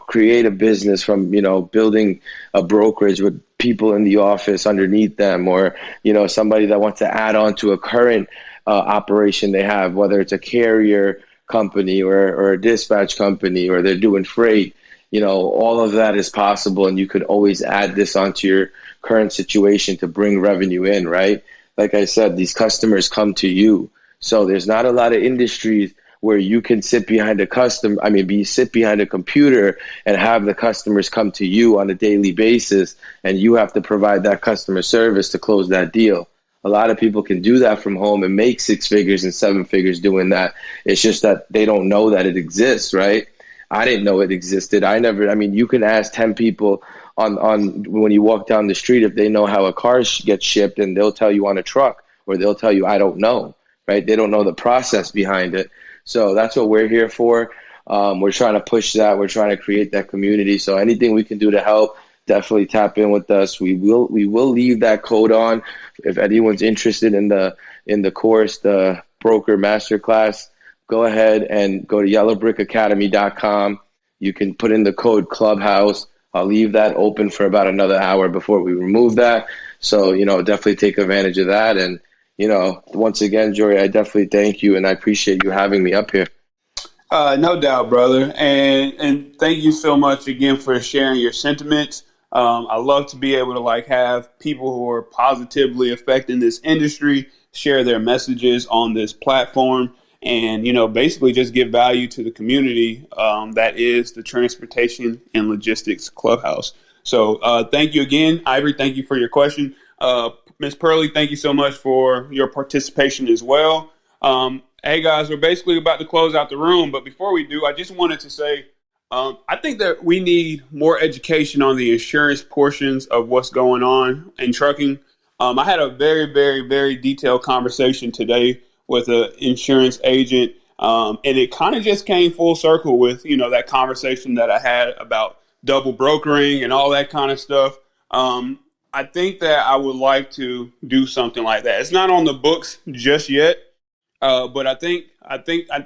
create a business from, building a brokerage with people in the office underneath them or, somebody that wants to add on to a current operation they have, whether it's a carrier company or a dispatch company or they're doing freight. All of that is possible, and you could always add this onto your current situation to bring revenue in, right? Like I said, these customers come to you. So there's not a lot of industries where you can sit behind a sit behind a computer and have the customers come to you on a daily basis, and you have to provide that customer service to close that deal. A lot of people can do that from home and make 6 figures and 7 figures doing that. It's just that they don't know that it exists, right? I didn't know it existed. You can ask 10 people on when you walk down the street if they know how a car gets shipped, and they'll tell you on a truck, or they'll tell you, I don't know, right? They don't know the process behind it. So that's what we're here for. We're trying to push that. We're trying to create that community. So anything we can do to help, definitely tap in with us. We will leave that code on. If anyone's interested in the course, the broker masterclass, go ahead and go to yellowbrickacademy.com. You can put in the code Clubhouse. I'll leave that open for about another hour before we remove that. So, definitely take advantage of that. And, once again, Jory, I definitely thank you, and I appreciate you having me up here. No doubt, brother. And thank you so much again for sharing your sentiments. I love to be able to have people who are positively affecting this industry share their messages on this platform, and basically just give value to the community that is the Transportation and Logistics Clubhouse. So thank you again, Ivory. Thank you for your question. Ms. Pearly, thank you so much for your participation as well. Hey guys, we're basically about to close out the room, but before we do, I just wanted to say I think that we need more education on the insurance portions of what's going on in trucking. I had a very, very, very detailed conversation today with an insurance agent, and it kind of just came full circle with, that conversation that I had about double brokering and all that kind of stuff. I think that I would like to do something like that. It's not on the books just yet, but I think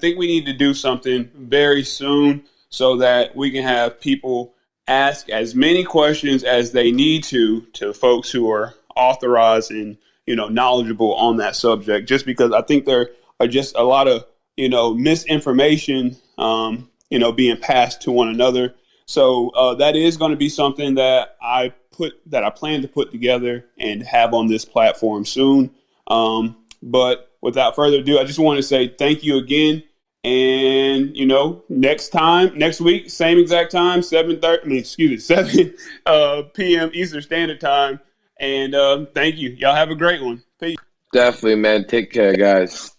we need to do something very soon so that we can have people ask as many questions as they need to folks who are authorized and knowledgeable on that subject. Just because I think there are just a lot of misinformation being passed to one another. So that is going to be something that I plan to put together and have on this platform soon. But without further ado, I just want to say thank you again. And, next week, same exact time, 7 p.m. Eastern Standard Time. And thank you. Y'all have a great one. Peace. Definitely, man. Take care, guys.